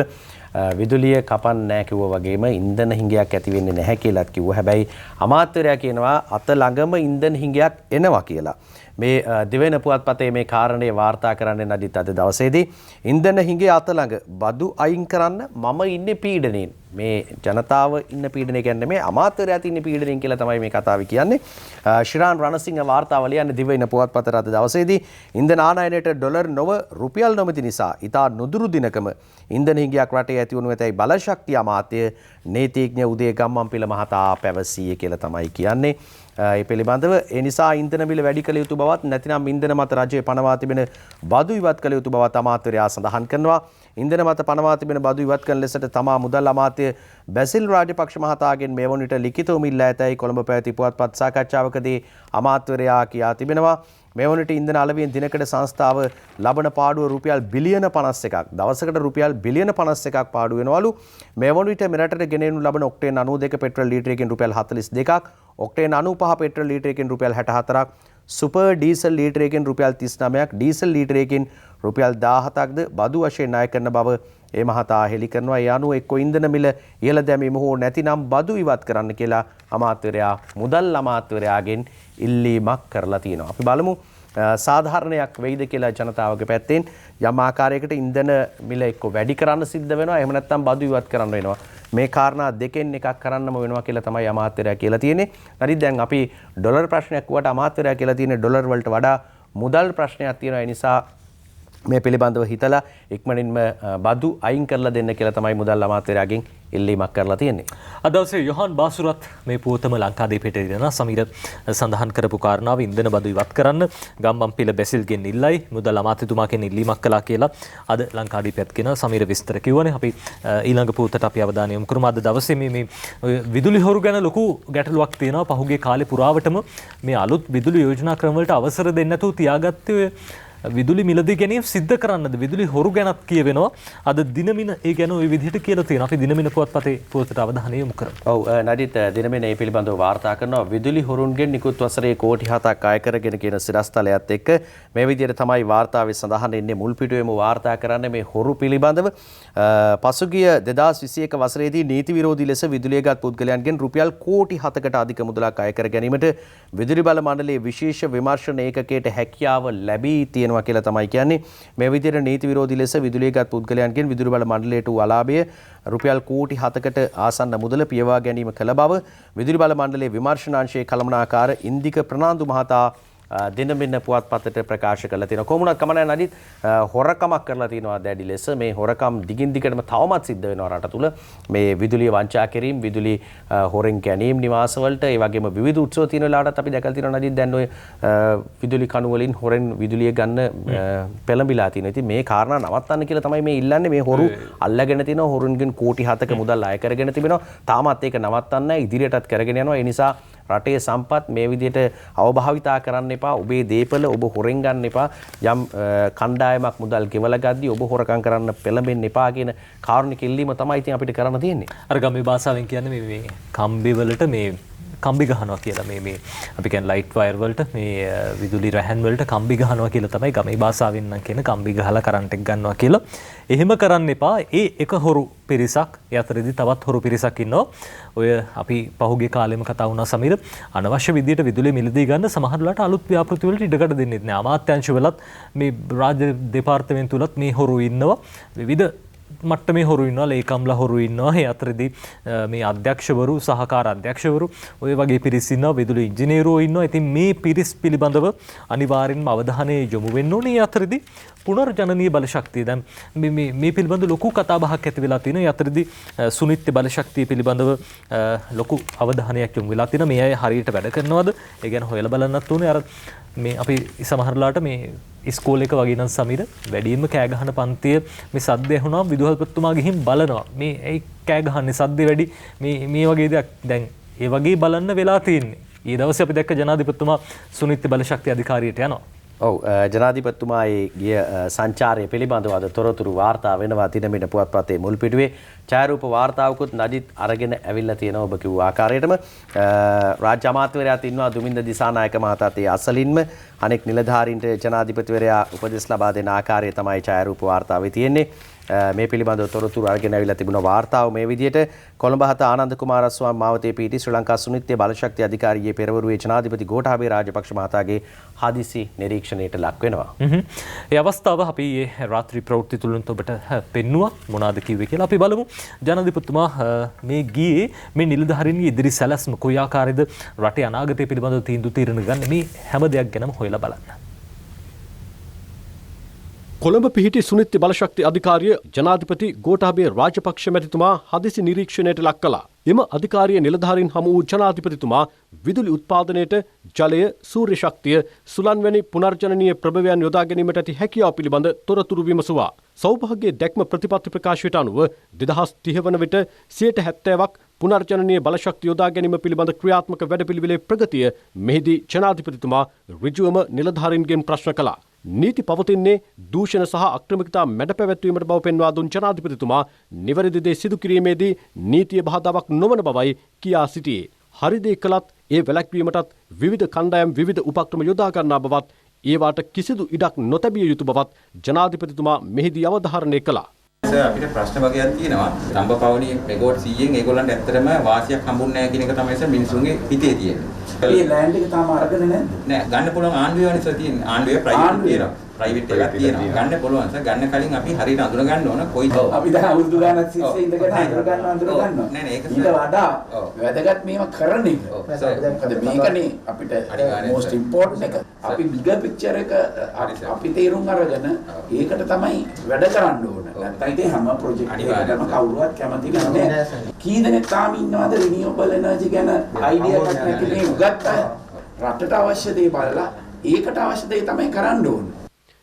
විදුලිය කපන්නේ නැහැ කිව්වා වගේම ඉන්ධන හිඟයක් ඇති වෙන්නේ නැහැ කියලාත් කිව්වා. හැබැයි අමාත්‍යවරයා කියනවා අත ළඟම ඉන්ධන හිඟයක් එනවා කියලා. මේ දිවෙන පුවත්පතේ මේ කාරණේ වාර්තා කරන්නේ නදිත් අද දවසේදී ඉන්ධන හිඟේ අත ළඟ බදු අයින් කරන්න මම ඉන්නේ පීඩණයෙන්. මේ ජනතාව ඉන්න පීඩනය කියන්නේ මේ අමාත්‍යවරයා ඉන්න පීඩණයෙන් කියලා තමයි මේ කතාව කියන්නේ. ශිරාන් රණසිංහ වාර්තාව ලියන්නේ දිවෙන පුවත්පතට අද දවසේදී ඉන්ධන ආනයනයට ඩොලර් නොව රුපියල් නොමැති නිසා ඉතා නුදුරු දිනකම ඉන්ධන හිඟයක් රටේ ඇති වුණු ඇතැයි බලශක්තිය අමාත්‍ය නීතිඥ උදේ ගම්මන්පිල මහතා පැවසීය කියලා තමයි කියන්නේ. ඒ පිළිබඳව ඒ නිසා ඉන්ධන මිල වැඩි කළ යුතු බවත් නැතිනම් ඉන්ධන මත රජය පනවා තිබෙන බදු ඉවත් කළ යුතු බවත් අමාත්‍යවරයා සඳහන් කරනවා. ඉන්ධන මත පනවා තිබෙන බදු ඉවත් කරන ලෙසට තමා මුදල් අමාත්‍ය බැසිල් රාජපක්ෂ මහතාගෙන් මේ වන විට ලිඛිතව ඉල්ලා ඇතැයි කොළඹ පැවති පුවත්පත් සාකච්ඡාවකදී අමාත්‍යවරයා කියා තිබෙනවා. මේ වන විට ඉන්ධන අලවියෙන් දිනකට සංස්ථාව ලබන පාඩුව රුපියල් බිලියන 51ක් දවසකට රුපියල් බිලියන 51ක් පාඩු වෙනවලු. මේ වන විට මෙරටට ගෙනෙනු ලබන ඔක්ටේන් 92 පෙට්‍රල් ලීටරයකින් රුපියල් 42ක්, ඔක්ටේන් 95 පෙට්‍රල් ලීටරයකින් රුපියල් 64ක්, සුපර් ඩීසල් ලීටරයකින් රුපියල් 39ක්, ඩීසල් ලීටරයකින් රුපියල් 17ක්ද බදු වශයෙන් ණය කරන බව ඒ මහතා හෙළි කරනවා. ඒ අනුව එක්ක ඉන්ධන මිල ඉහළ දැමීම හෝ නැතිනම් බදු ඉවත් කරන්න කියලා අමාත්‍යවරයා මුදල් අමාත්‍යවරයාගෙන් ඉල්ලීමක් කරලා තියෙනවා. අපි බලමු සාධාරණයක් වෙයිද කියලා ජනතාවගේ පැත්තෙන්. යම් ආකාරයකට ඉන්ධන මිල එක්ක වැඩි කරන්න සිද්ධ වෙනවා, එහෙම නැත්නම් බදු ඉවත් කරන්න වෙනවා. මේ කාරණා දෙකෙන් එකක් කරන්නම වෙනවා කියලා තමයි අමාත්‍යවරයා කියලා තියෙන්නේ. හරි දැන් අපි ඩොලර් ප්‍රශ්නයක් වුණාට අමාත්‍යවරයා කියලා තියෙන්නේ ඩොලර් වලට වඩා මුදල් ප්‍රශ්නයක් තියෙනවා. ඒ නිසා මේ පිළිබඳව හිතලා ඉක්මනින්ම බදු අයින් කරලා දෙන්න කියලා තමයි මුදල් අමාත්‍යවරයාගෙන් ඉල්ලීමක් කරලා තියෙන්නේ. අද දවසේ යොහාන් බාසුරත් මේ පුවතම ලංකාදීපයට දෙනවා. සමීර සඳහන් කරපු කාරණාව ඉන්ධන බදු ඉවත් කරන්න ගම්මන්පිල බැසිල්ගෙන් ඉල්ලයි මුදල් අමාත්‍යතුමාගෙන් ඉල්ලීමක් කළා කියලා අද ලංකාදීපයත් කියන සමීර විස්තර කිව්වනේ. අපි ඊළඟ පුවතට අපි අවධානය යොමු කරමු. අද දවසේ මේ විදුලි හොරු ගැන ලොකු ගැටලුවක් තියෙනවා. පහුගිය කාලේ පුරාවටම මේ අලුත් විදුලි යෝජනා ක්‍රම වලට අවසර දෙන්න නැතුව තියාගත්තේ විදුලි මිලදී ගැනීම සිද්ධ කරන්නද විදුලි හොරු ගැනත් කියවෙනවා. අද දිනමින ඒ ගැන ওই විදිහට කියලා තියෙනවා. අපි දිනමින පුවත්පතේ පුවතට අවධානය යොමු කරමු. ඔව් නඩිත් දිනමින මේ පිළිබඳව වාර්තා කරනවා. විදුලි හොරුන්ගෙන් නිකුත් වසරේ කෝටි 7ක් අය කරගෙන කියන සිරස්තලයත් එක්ක මේ විදිහට තමයි වාර්තාවේ සඳහන් වෙන්නේ. මුල් පිටුවේම වාර්තා කරන්නේ මේ හොරු පිළිබඳව. පසුගිය 2021 වසරේදී නීති විරෝධී ලෙස විදුලියගත් පුද්ගලයන්ගෙන් රුපියල් කෝටි 7කට අධික මුදලක් අය කර ගැනීමට විදුලි බල මණ්ඩලයේ විශේෂ විමර්ශන ඒකකයට හැකියාව ලැබී තියෙනවා කියලා තමයි කියන්නේ. මේ විදිහට නීති විරෝධී ලෙස විදුලියගත් පුද්ගලයන්ගෙන් විදුලි බල මණ්ඩලයට වූ අලාභය රුපියල් කෝටි 7කට ආසන්න මුදල පියවා ගැනීම කළ බව විදුලි බල මණ්ඩලයේ විමර්ශනාංශයේ කළමනාකාර ඉන්දික ප්‍රනාන්දු මහතා දිනමින පුවත්පතට ප්‍රකාශ කරලා තියෙනවා. කොමුණක් කමන නඩිත් හොරකමක් කරලා තියෙනවා දැඩි ලෙස. මේ හොරකම් දිගින් දිගටම තවමත් සිද්ධ වෙනවා රට තුල. මේ විදුලිය වංචා කිරීම, විදුලි හොරෙන් ගැනීම නිවාසවලට, ඒ වගේම විවිධ උත්සව තියෙන වෙලාවටත් අපි දැකලා තියෙනවා නඩිත් දැන් ඔය විදුලි කණු වලින් හොරෙන් විදුලිය ගන්න පෙළඹිලා තියෙනවා. ඉතින් මේ කාරණා නවත්තන්න කියලා තමයි මේ ඉල්ලන්නේ. මේ හොරු අල්ලගෙන තිනවා. හොරුන්ගෙන් කෝටි 7ක මුදල් අය කරගෙන තිබෙනවා. තාමත් ඒක නවත්තන්න ඉදිරියටත් කරගෙන යනවා. ඒ නිසා රටේ සම්පත් මේ විදිහට අවභාවිතා කරන්න එපා. ඔබේ දේපල ඔබ හොරෙන් ගන්න එපා. යම් කණ්ඩායමක් මුදල් ගෙවලා ගද්දී ඔබ හොරකම් කරන්න පෙළඹෙන්න එපා කියන කාරුණික ඉල්ලීම තමයි ඉතින් අපිට කරන්න තියෙන්නේ. අර ගම්මේ භාෂාවෙන් කියන්නේ මේ කම්බි වලට මේ කම්බි ගහනවා කියලා මේ අපි කියන්නේ ලයිට් වයර් වලට මේ විදුලි රැහන් වලට කම්බි ගහනවා කියලා තමයි ගමේ භාෂාවෙන් නම් කියන කම්බි ගහලා කරන්ට් එක ගන්නවා කියලා. එහෙම කරන්න එපා. ඒ එක හොරු පිරිසක් යතරදී තවත් හොරු පිරිසක් ඉන්නවා. ඔය අපි පහුගිය කාලෙම කතා වුණා සමීර අනවශ්‍ය විදියට විදුලිය මිලදී ගන්න සමහරලාට අලුත් ව්‍යාපෘති වලට ඉඩකඩ දෙන්නේ නැහැ. අමාත්‍යාංශ වලත් මේ රාජ්‍ය දෙපාර්තමේන්තු වලත් මේ හොරු ඉන්නවා. විවිධ මට්ටමේ හොරු ඉන්නවා, ලේකම්ලා හොරු ඉන්නවා. ඒ අතරදී මේ අධ්‍යක්ෂවරු, සහකාර අධ්‍යක්ෂවරු ඔය වගේ පිරිස් ඉන්නවා, විදුලි ඉංජිනේරුවෝ ඉන්නවා. ඉතින් මේ පිරිස් පිළිබඳව අනිවාර්යෙන්ම අවධානය යොමු වෙන්න ඕනේ. ඒ අතරදී පුනර්ජනනීය බලශක්තිය දැන් මේ පිළිබඳ ලොකු කතා බහක් ඇති වෙලා තියෙනවා. ඒ අතරදී සුනිත්‍ය බලශක්තිය පිළිබඳව ලොකු අවධානයක් යොමු වෙලා තියෙනවා. මේ අය හරියට වැඩ කරනවද? ඒ ගැන හොයලා බලන්නත් ඕනේ. අර මේ අපි සමහරලාට මේ ඉස්කෝලේක වගේ නම් සමීර වැඩියෙන්ම කෑ ගහන පන්තිය මේ සද්ද ඇහුණා විදුහල්පතිතුමා ගිහින් බලනවා මේ ඇයි කෑ ගහන්නේ සද්ද වැඩි මේ වගේ දෙයක් දැන් ඒ වගේ බලන්න වෙලා තියෙන්නේ. ඊ දවසේ අපි දැක්ක ජනාධිපතිතුමා සුනිත්‍ය බලශක්ති අධිකාරියට යනවා. ඔව් ජනාධිපතිතුමා ගිය සංචාරය පිළිබඳව අද තොරතුරු වාර්තා වෙනවා දිනමින පුවත්පතේ මුල් පිටුවේ ඡායාරූප වාර්තාවකුත් නජිත් අරගෙන ඇවිල්ලා තියෙනවා ඔබ කිව්ව ආකාරයටම රාජ්‍ය අමාත්‍යවරයාත් ඉන්නවා දුමින්ද දිසානායක මහතාත් ඒ අසලින්ම අනෙක් නිලධාරීන්ට ජනාධිපතිවරයා උපදෙස් ලබා දෙන ආකාරය තමයි ඡායාරූප වාර්තාවේ තියෙන්නේ. මේ පිළිබඳව තොරතුරු අරගෙන ඇවිල්ලා තිබුණ වාර්තාව මේ විදිහට කොළඹ හත ආනන්ද කුමාරස්වාමී මාවතේ පිහිටි ශ්‍රී ලංකා සුනිත්‍ය බලශක්ති අධිකාරියේ පෙරවරුවේ ජනාධිපති ගෝඨාභය රාජපක්ෂ මහතාගේ හදිසි නිරීක්ෂණයට ලක් වෙනවා. ඒ අවස්ථාව අපි රාත්‍රී ප්‍රවෘත්ති තුලින් ඔබට පෙන්නුවා මොනවාද කිව්වේ කියලා අපි බලමු. ජනාධිපතිතුමා මේ ගියේ මේ නිලධාරීන්ගේ ඉදිරි සැලැස්ම කොයි ආකාරයේද රටේ අනාගතය පිළිබඳව තීන්දුව తీරන ගන්න මේ හැම දෙයක් ගැනම හොයලා බලන්න. කොළඹ පිහිටි සුනිත්‍ය බලශක්ති අධිකාරිය ජනාධිපති ගෝඨාභය රාජපක්ෂ මැතිතුමා හදිසි නිරීක්ෂණයට ලක් කළා. එම අධිකාරිය නිලධාරීන් හමු වූ ජනාධිපතිතුමා විදුලි උත්පාදනයට ජලය, සූර්ය ශක්තිය, සුළං වැනි පුනර්ජනනීය ප්‍රභවයන් යොදා ගැනීමට ඇති හැකියාව පිළිබඳ තොරතුරු විමසුවා. සෞභාග්‍ය දැක්ම ප්‍රතිපත්ති ප්‍රකාශයට අනුව 2030 වන විට 70%ක් පුනර්ජනනීය බලශක්තිය යොදා ගැනීම පිළිබඳ ක්‍රියාත්මක වැඩපිළිවෙලේ ප්‍රගතිය මෙහිදී ජනාධිපතිතුමා ඍජුවම නිලධාරීන්ගෙන් ප්‍රශ්න කළා. නීති පවතින්නේ දූෂණ සහ අක්‍රමිකතා මැඩ පැවැත්වීමට බව පෙන්වා දුන් ජනාධිපතිතුමා නිවැරදි දේ සිදු කිරීමේදී නීතිය බාධාවක් නොවන බවයි කියා සිටියේ. හරි දේ කළත් ඒ වැළැක්වීමටත් විවිධ කණ්ඩායම් විවිධ උපක්‍රම යොදා ගන්නා බවත් ඒවාට කිසිදු ඉඩක් නොතැබිය යුතු බවත් ජනාධිපතිතුමා මෙහිදී අවධාරණය කළා. අපිට ප්‍රශ්න වගේක් තියෙනවා. රම්බපවණි මෙගාවට් 100න් ඒගොල්ලන්ට ඇත්තටම වාසියක් හම්බුන්නේ නැහැ කියන එක තමයි සර් මිනිසුන්ගේ හිතේ තියෙන්නේ. මේ ලෑන්ඩ් එක තාම අරගෙන නැද්ද? නෑ ගන්න පුළුවන් ආණ්ඩුවේ වනිසර තියෙන. ආණ්ඩුවේ ප්‍රයිවට් තියෙනවා. ප්‍රයිවට් එකක් තියෙනවා. ගන්න පුළුවන් සර්. ගන්න කලින් අපි හරියට අඳුර ගන්න ඕන කොයි අපි දැන් අවුරුදු ගානක් තිස්සේ ඉඳගෙන අඳුර ගන්නවා. නෑ නෑ ඒක ඊට වඩා වැදගත් මේව කරන එක. මොකද මේකනේ අපිට most important එක. අපි bigger picture එක අපි තේරුම් අරගෙන ඒකට තමයි වැඩ කරන්න ඕන. නැත්නම් ඉතින් හැම ප්‍රොජෙක්ට් එකකටම කවුරුවත් කැමති නැහැ. කී දෙනෙක් තාම ඉන්නවද renewable energy ගැන අයිඩියා එකක් නැති මේ උගත් අය රටට අවශ්‍ය දේ බලලා ඒකට අවශ්‍ය දේ තමයි කරන්න ඕන.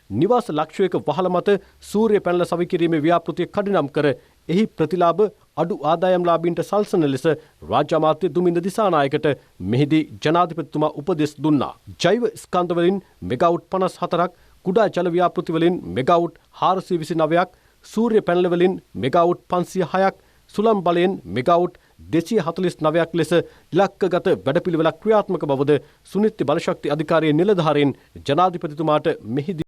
නිවාස ලක්ෂයක වහල මත සූර්ය පැනල සවි කිරීමේ ව්‍යාපෘතිය කඩිනම් කර එහි ප්‍රතිලාභ අඩු ආදායම්ලාභීන්ට සල්සන ලෙස රාජ්‍ය අමාත්‍ය දුමින්ද දිසානායකට මෙහිදී ජනාධිපතිතුමා උපදෙස් දුන්නා. ජෛව ස්කන්ධ වලින් මෙගාවුට් 54ක්, කුඩා ජල ව්‍යාපෘති වලින් මෙගාවුට් 429ක්, සූර්ය පැනල වලින් මෙගාවුට් 506ක්, සුළං බලයෙන් මෙගාවුට් 249ක් ලෙස ඉලක්කගත වැඩපිළිවෙලක් ක්‍රියාත්මක බවද සුනිත්‍ය බලශක්ති අධිකාරියේ නිලධාරීන් ජනාධිපතිතුමාට මෙහිදී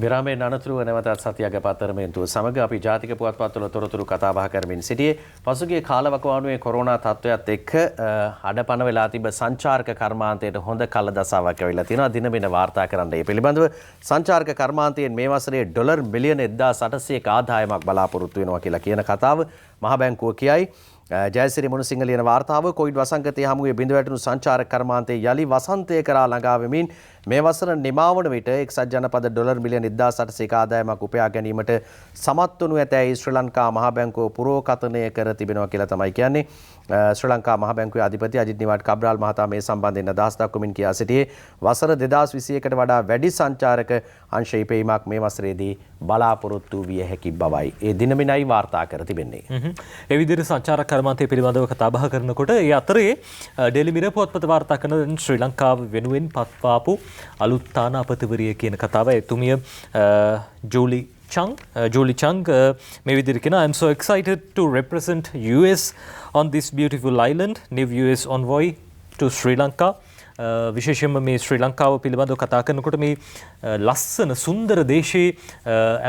විරාමයෙන් අනතුරුව නැවතත් සතියක පත්තරමේන්තුව සමග අපි ජාතික පුවත්පත්වල තොරතුරු කතා බහ කරමින් සිටියේ. පසුගිය කාලවකවානුවේ කොරෝනා තත්ත්වයත් එක්ක අඩපණ වෙලා තිබ සංචාරක කර්මාන්තයට හොඳ කලදසාවක් ඇවිල්ලා තියෙනවා. දිනමින වාර්තා කරන්න මේ පිළිබඳව සංචාරක කර්මාන්තයෙන් මේ වසරේ ඩොලර් මිලියන 1800ක ආදායමක් බලාපොරොත්තු වෙනවා කියලා කියන කතාව මහ බැංකුව කියයි. ජයසිරි මුණසිංහ ලියන වාර්තාව කොවිඩ් වසංගතයේ හමුවේ බිඳ වැටුණු සංචාරක කර්මාන්තයේ යලි වසන්තය කරා ළඟා වෙමින් මේ වසර නිමාවන විට එක්සත් ජනපද ඩොලර් මිලියන 1800ක ආදායමක් උපයා ගැනීමට සමත් වනු ඇතැයි ශ්‍රී ලංකා මහ බැංකුව පුරෝකථනය කර තිබෙනවා කියලා තමයි කියන්නේ. ශ්‍රී ලංකා මහ බැංකුවේ අධිපති අජිත් නිවාඩ් කබ්‍රාල් මහතා මේ සම්බන්ධයෙන් අදහස් දක්වමින් කියා සිටියේ වසර 2021කට වඩා වැඩි සංචාරක අංශ ඉපැයීමක් මේ වසරේදී බලාපොරොත්තු විය හැකි බවයි ඒ දිනමිනයි වාර්තා කර තිබෙන්නේ. ඒ විදිහට සංචාරක කර්මාන්තය පිළිබඳව කතා බහ කරනකොට ඒ අතරේ ඩේලි මිරර් පුවත්පත වාර්තා කරන ශ්‍රී ලංකාව වෙනුවෙන් පත්වාපු අලුත් තානාපතිවරිය කියන කතාව එතුමිය ජූලි Chang මේ විදිහට කියනවා I am so excited to represent US on this beautiful island, new US envoy to Sri Lanka. විශේෂයෙන්ම මේ ශ්‍රී ලංකාව පිළිබඳව කතා කරනකොට මේ ලස්සන සුන්දර දේශයේ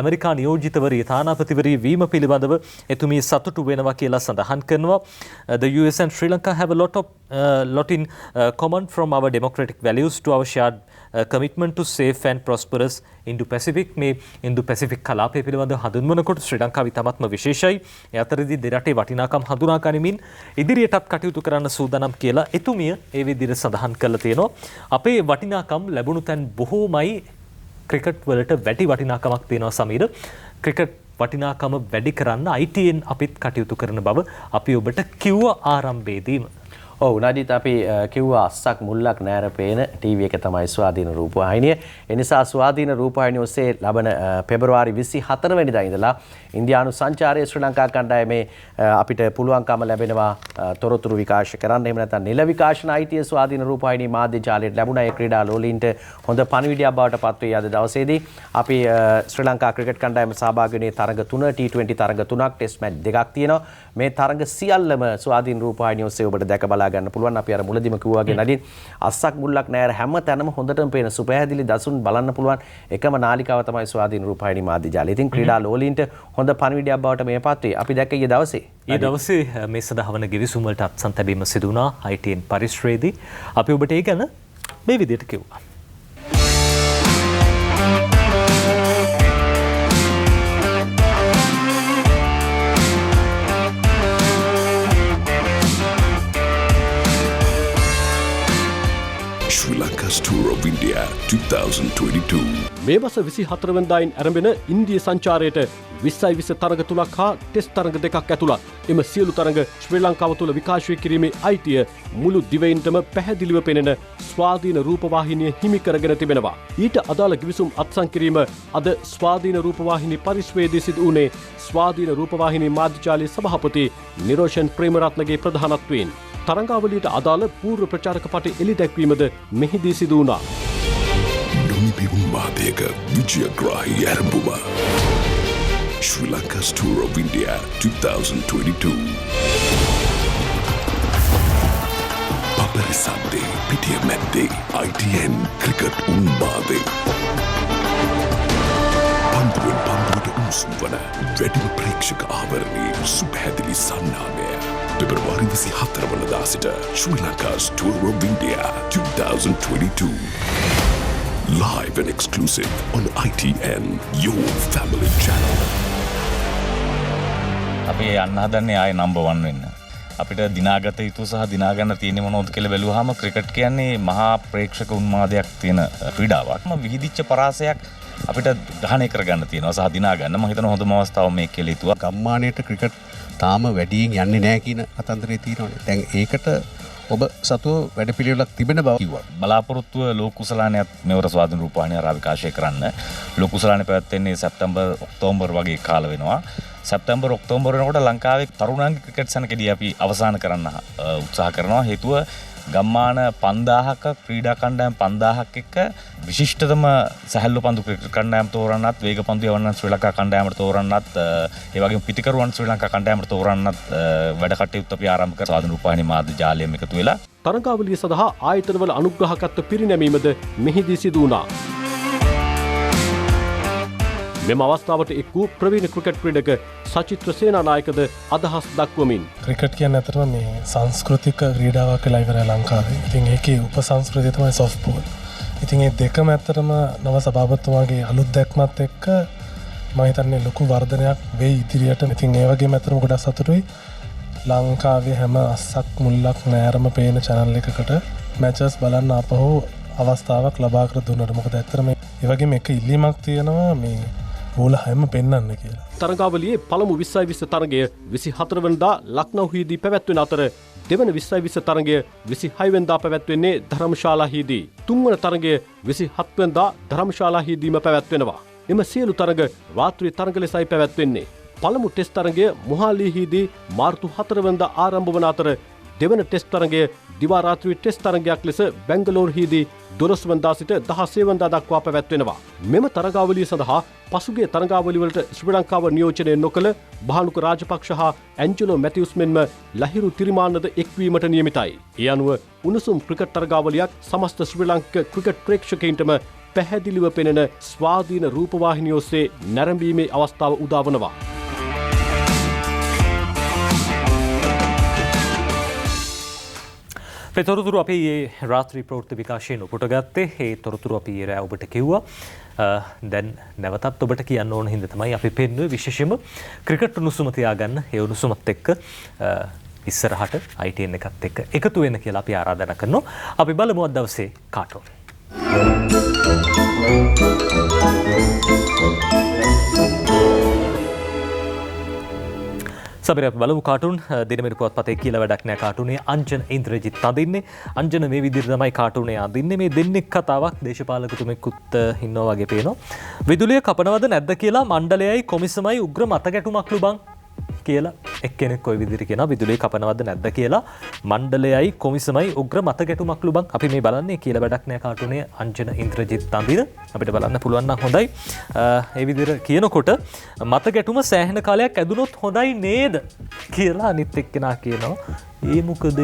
ඇමරිකා නියෝජිතවරිය තානාපතිවරිය වීම පිළිබඳව එතුමිය සතුටු වෙනවා කියලා සඳහන් කරනවා. The US and Sri Lanka have a lot in common from our democratic values to our shared commitment to safe and prosperous Indo-Pacific. මේ Indo-Pacific කලාපය පිළිබඳව හඳුන්වනකොට ශ්‍රී ලංකාව ඉතාමත්ම විශේෂයි. ඒ අතරදී දෙරටේ වටිනාකම් හඳුනා ගනිමින් ඉදිරියටත් කටයුතු කරන්න සූදානම් කියලා එතුමිය ඒ විදිහට සඳහන් කළා. කරලා තියෙනවා. අපේ වටිනාකම් ලැබුණු තැන් බොහෝමයි ක්‍රිකට් වලට වැඩි වටිනාකමක් තියෙනවා සමීර. ක්‍රිකට් වටිනාකම වැඩි කරන්න ITN අපිත් කටයුතු කරන බව අපි ඔබට කිව්ව ආරම්භයේදීම. ඔව් නදීත් අපි කිව්වා අස්සක් මුල්ලක් නෑර පේන ටීවී එක තමයි ස්වාධීන රූපවාහිනිය. ඒ නිසා ස්වාධීන රූපවාහිනිය ඔස්සේ ලබන පෙබරවාරි 24 වෙනිදා ඉඳලා ඉන්දියානු සංචාරයේ ශ්‍රී ලංකා කණ්ඩායමේ අපිට පුළුවන්කම ලැබෙනවා තොරතුරු විකාශ කරන්න. එහෙම නැත්නම් නිල විකාශන අයිතිය ස්වාධීන රූපවාහිනී මාධ්‍ය ජාලයට ලැබුණා. ඒ ක්‍රීඩා ලෝලීන්ට හොඳ පණිවිඩයක් බවට පත් වේ අද දවසේදී. අපි ශ්‍රී ලංකා ක්‍රිකට් කණ්ඩායම සහභාගී වුණේ තරඟ 3 T20 තරඟ 3ක් ටෙස්ට් මැච් 2ක් තියෙනවා. මේ තරඟ සියල්ලම ස්වාධීන රූපවාහිනිය ඔස්සේ ඔබට දැක බලා ගන්න පුළුවන්. අපි අර මුලදිම කිව්වා වගේ නඩින් අස්සක් මුල්ලක් නෑර හැම තැනම හොඳටම පේන සුපැහැදිලි දසුන් බලන්න පුළුවන් එකම නාලිකාව තමයි ස්වාධීන රූපවාහිනී මාධ්‍ය ජාලය. ඉතින් ක්‍රීඩා ලෝලීන්ට හොඳ පණිවිඩයක් බවට මේ පත් වේ. අපි දැක්ක ඊයේ දවසේ. ඊයේ දවසේ මේ සදහවන ගිවිසුම් වලට අත්සන් තැබීම සිදු වුණා ITN පරිශ්‍රයේදී. අපි ඔබට ඒ ගැන මේ විදිහට කිව්වා. Sri Lanka's Tour of India 2022. මේ මාස 24 වෙනිදායින් ආරම්භන ඉන්දිය සංචාරයට 20 තරඟ 3ක් හා ටෙස්ට් තරඟ 2ක් ඇතුළත් එම සියලු තරඟ ශ්‍රී ලංකාව තුළ විකාශය කිරීමේ අයිතිය මුළු දිවයිනටම පැහැදිලිව පෙනෙන ස්වාධීන රූපවාහිනිය හිමි කරගෙන තිබෙනවා. ඊට අදාළ ගිවිසුම් අත්සන් කිරීම අද ස්වාධීන රූපවාහිනී පරිශ්‍රයේදී සිදු වුණේ ස්වාධීන රූපවාහිනී මාධ්‍ය ජාලයේ සභාපති නිරෝෂන් ප්‍රේමරත්නගේ ප්‍රධානත්වයෙන්. තරංගාවලියට අදාළ පූර්ව ප්‍රචාරක පටි එළි දැක්වීමද මෙහිදී සිදු වුණා. නොමිපිවුම් මාධ්‍යයක විජයග්‍රාහී ඇරඹුම Sri Lanka's Tour of India 2022. අපරිසද්දේ පිටිය මැද්දේ ITN ක්‍රිකට් උන්මාදේ පන්දුවෙන් පන්දුවට උණුසුම් වන වැඩිම ප්‍රේක්ෂක ආවරණයේ සුපැහැදිලි සන්නාමය පෙබරවාරි 24 වනදා සිට Sri Lanka's Tour of India 2022. Live and exclusive on ITN, your family channel. අපි යන්න හදන්නේ ආයේ නම්බර් 1 වෙන්න. අපිට දිනාගත යුතු සහ දිනාගන්න තියෙන මොනවද කියලා බැලුවාම ක්‍රිකට් කියන්නේ මහා ප්‍රේක්ෂක උන්මාදයක් තියෙන ක්‍රීඩාවක්. විහිදිච්ච පරාසයක් අපිට ග්‍රහණය කරගන්න තියෙනවා සහ දිනාගන්න. මම හිතන හොඳම අවස්ථාව මේක කියලා හිතුවා. ගම්මානයට ක්‍රිකට් තාම වැඩියෙන් යන්නේ නැහැ කියන කතන්දරේ තියෙනවානේ. දැන් ඒකට ඔබ සතුව වැඩපිළිවෙලක් තිබෙන බව කිව්වා. බලාපොරොත්තුව ලෝක කුසලානයත් මෙවර ස්වාධීන රූපවාහිනිය හරහා විකාශය කරන්න. ලෝක කුසලානය පැවැත්වෙන්නේ සැප්තැම්බර් ඔක්තෝබර් වගේ කාල වෙනවා. සැප්තැම්බර් ඔක්තෝබර් වෙනකොට ලංකාවේ තරුණාංග ක්‍රිකට් සැනකෙදී අපි අවසන් කරන්න උත්සාහ කරනවා. හේතුව ගම්මාන 5000ක ක්‍රීඩා කණ්ඩායම් 5000ක් එක්ක විශිෂ්ටතම සැහැල්ලු පන්දු ක්‍රිකට් කණ්ඩායම් තෝරන්නත්, වේග පන්දු යවන්න ශ්‍රී ලංකා කණ්ඩායමට තෝරන්නත්, ඒ වගේම පිටිකරුවන් ශ්‍රී ලංකා කණ්ඩායමට තෝරන්නත් වැඩ කටයුතු අපි ආරම්භ කර ස්වාධීන රූපවාහිනී මාධ්‍ය ජාලයම එකතු වෙලා තරඟාවලිය සඳහා ආයතනවල අනුග්‍රහකත්ව පිරිනැමීමද මෙහිදී සිදු වුණා. මෙම අවස්ථාවට එක් වූ ප්‍රවීණ ක්‍රිකට් ක්‍රීඩක සචිත්‍ර සේනානායකද අදහස් දක්වමින් ක්‍රිකට් කියන්නේ ඇත්තටම මේ සංස්කෘතික ක්‍රීඩාවක් වෙලා ඉවරයි ලංකාවේ. ඉතින් ඒකේ උපසංස්කෘතිය තමයි සොෆ්ට්බෝල්. ඉතින් මේ දෙකම ඇත්තටම නව සභාපතිතුමාගේ අලුත් දැක්මත් එක්ක මම හිතන්නේ ලොකු වර්ධනයක් වෙයි ඉදිරියට. ඉතින් ඒ වගේම ඇත්තටම ගොඩක් සතුටුයි ලංකාවේ හැම අස්සක් මුල්ලක් නෑරම පේන channel එකකට මැචස් බලන්න අපහු අවස්ථාවක් ලබා කර දුන්නට. මොකද ඇත්තටම ඒ වගේම එක ඉල්ලීමක් තියෙනවා මේ බෝල හැම පෙන්වන්න කියලා. තරඟාවලියේ පළමු 20 තරඟය 24 වෙනිදා ලක්නෞහිදී පැවැත්වෙන අතර දෙවන 20 තරඟය 26 වෙනිදා පැවැත්වෙන්නේ ධර්මශාලාහිදී. තුන්වන තරඟය 27 වෙනිදා ධර්මශාලාහිදීම පැවැත්වෙනවා. එම සියලු තරඟ රාත්‍රී තරඟ ලෙසයි පැවැත්වෙන්නේ. පළමු ටෙස්ට් තරඟය මොහාලීහිදී මාර්තු 4 වෙනිදා ආරම්භ වන අතර දෙවන ටෙස්ට් තරඟය දිවා රාත්‍රී ටෙස්ට් තරඟයක් ලෙස බැංගලෝරහිදී 12 වෙනිදා සිට 16 වෙනිදා දක්වා පැවැත්වෙනවා. මෙම තරඟාවලිය සඳහා පසුගිය තරඟාවලිවලට ශ්‍රී ලංකාව නියෝජනය නොකළ භානුක රාජපක්ෂ හා ඇන්ජලෝ මැතිව්ස් මෙන්ම ලහිරු තිරිමාන්නද එක්වීමට නියමිතයි. ඒ අනුව උණුසුම් ක්‍රිකට් තරඟාවලියක් සමස්ත ශ්‍රී ලාංකික ක්‍රිකට් ප්‍රේක්ෂකයින්ටම පැහැදිලිව පෙනෙන ස්වාධීන රූපවාහිනිය ඔස්සේ නැරඹීමේ අවස්ථාව උදා වනවා. තොරතුරු අපි ඒ රාත්‍රී ප්‍රවෘත්ති විකාශයෙන් උපුට ගත්තේ. ඒ තොරතුරු අපි ඒ රෑ ඔබට කිව්වා. දැන් නැවතත් ඔබට කියන්න ඕන හින්දා තමයි අපි පෙන්වුවේ විශේෂයෙන්ම ක්‍රිකට් උණුසුම තියාගන්න. ඒ උණුසුමත් එක්ක ඉස්සරහට ITN එකත් එක්ක එකතු වෙන්න කියලා අපි ආරාධනා කරනවා. අපි බලමු අද දවසේ කාටුන්. සබිර අපි බලමු කාටුන් දිනමිරු පුවත්පතේ කියලා වැඩක් නෑ කාටුනේ අංජන ඉන්ද්‍රජිත් අඳින්නේ. අංජන මේ විදිහට තමයි කාටුනේ අඳින්නේ. මේ දෙන්නෙක් කතාවක් දේශපාලකතුමෙකුත් ඉන්නවා වගේ පේනවා. විදුලිය කපනවද නැද්ද කියලා මණ්ඩලයයි කොමිසමයි උග්‍ර මතගැටුමක්ලු බං කියලා එක්කෙනෙක් ඔය විදිහට කියනවා. විදුලිය කපනවද නැද්ද කියලා මණ්ඩලයයි කොමිසමයි උග්‍ර මතගැටුමක්ලු බං. අපි මේ බලන්නේ කියලා වැඩක් නෑ කාටුනේ අංජන ඉන්ද්‍රජිත් අඳින. අපිට බලන්න පුළුවන් නම් හොඳයි. ඒ විදිහට කියනකොට මතගැටුම සෑහෙන කාලයක් ඇදුනොත් හොඳයි නේද කියලා අනිත් එක්කෙනා කියනවා. ඒ මොකද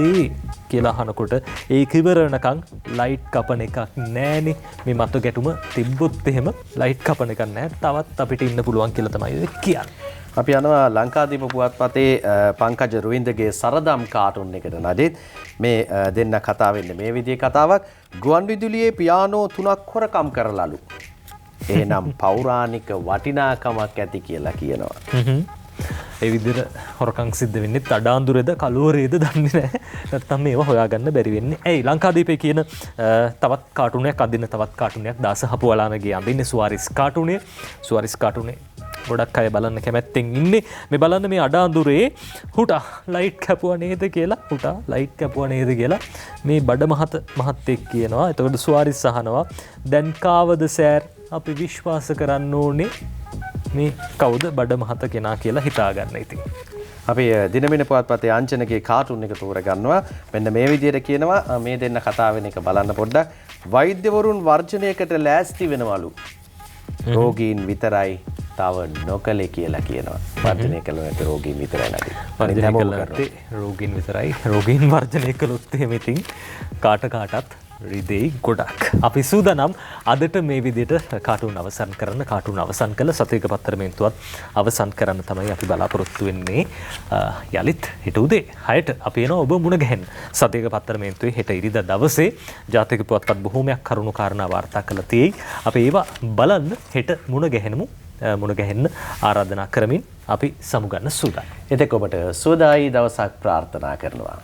කියලා අහනකොට ඒ කිවරණකම් ලයිට් කපන එකක් නෑනේ. මේ මතගැටුම තිබ්බොත් එහෙම ලයිට් කපන එකක් නෑ. තවත් අපිට ඉන්න පුළුවන් කියලා තමයි කියන්නේ. අපි යනවා ලංකාදීප පුවත්පතේ පංකජ රුවින්දගේ සරදම් කාටුන් එකට නඩේත් මේ දෙන්න කතා වෙන්නේ මේ විදිහේ කතාවක්. ගුවන් විදුලියේ පියානෝ 3ක් හොරකම් කරලලු. එහෙනම් පෞරාණික වටිනාකමක් ඇති කියලා කියනවා. ඒ විදිහට හොරකම් සිද්ධ වෙන්නේ අඩාන්දුරේද කළුවරේද දන්නේ නැහැ. නැත්තම් මේවා හොයාගන්න බැරි වෙන්නේ. ඇයි ලංකාදීපේ කියන තවත් කාටුනයක් අඳින්න තවත් කාටුනයක් දාස හපුවලාමගේ අඳින්නේ සුවාරිස් කාටුනේ. සුවාරිස් කාටුනේ ගොඩක් අය බලන්න කැමැත්තෙන් ඉන්නේ. මේ බලන්න මේ අඩාන්දුරේ හුටා ලයිට් කැපුවා නේද කියලා හුටා ලයිට් කැපුවා නේද කියලා මේ බඩ මහත්තයෙක් කියනවා. එතකොට සුවාරිස් අහනවා දැන් කාවද සෑර් අපි විශ්වාස කරන්න ඕනේ මේ කවුද බඩ මහත කෙනා කියලා හිතාගන්න ඉතින්. අපි දිනමින පුවත්පතේ අංජනගේ කාටුන් එක තෝරගන්නවා. මෙන්න මේ විදිහට කියනවා. මේ දෙන්න කතා වෙන එක බලන්න පොඩ්ඩක්. වෛද්‍යවරුන් වර්ජනයකට ලෑස්ති වෙනවලු. රෝගීන් විතරයි තව නොකලේ කියලා කියනවා. වර්ජනය කළ නැති රෝගීන් විතරයි නැති. වර්ජනය කළ නැති රෝගීන් විතරයි. රෝගීන් වර්ජනය කළොත් එහෙම ඉතින් කාටත් රිදෙයි ගොඩක්. අපි සූදානම් අදට මේ විදිහට කාටුන් අවසන් කරන්න. කාටුන් අවසන් කළ සතියක පත්තරමේන්තුවත් අවසන් කරන්න තමයි අපි බලාපොරොත්තු වෙන්නේ. යලිත් හෙට උදේ 6ට අපි එනවා ඔබ මුණ ගැහෙන්න. සතියක පත්තරමේන්තුවේ හෙට ඉරිදා දවසේ ජාතික පුවත්පත් බොහෝමයක් කරුණු කාරණා වාර්තා කළා තියෙයි. අපි ඒවා බලන්න හෙට මුණ ගැහෙනමු. මුණ ගැහෙන්න ආරාධනා කරමින් අපි සමුගන්න සූදානම්. එතෙක් ඔබට සුවදායි දවසක් ප්‍රාර්ථනා කරනවා.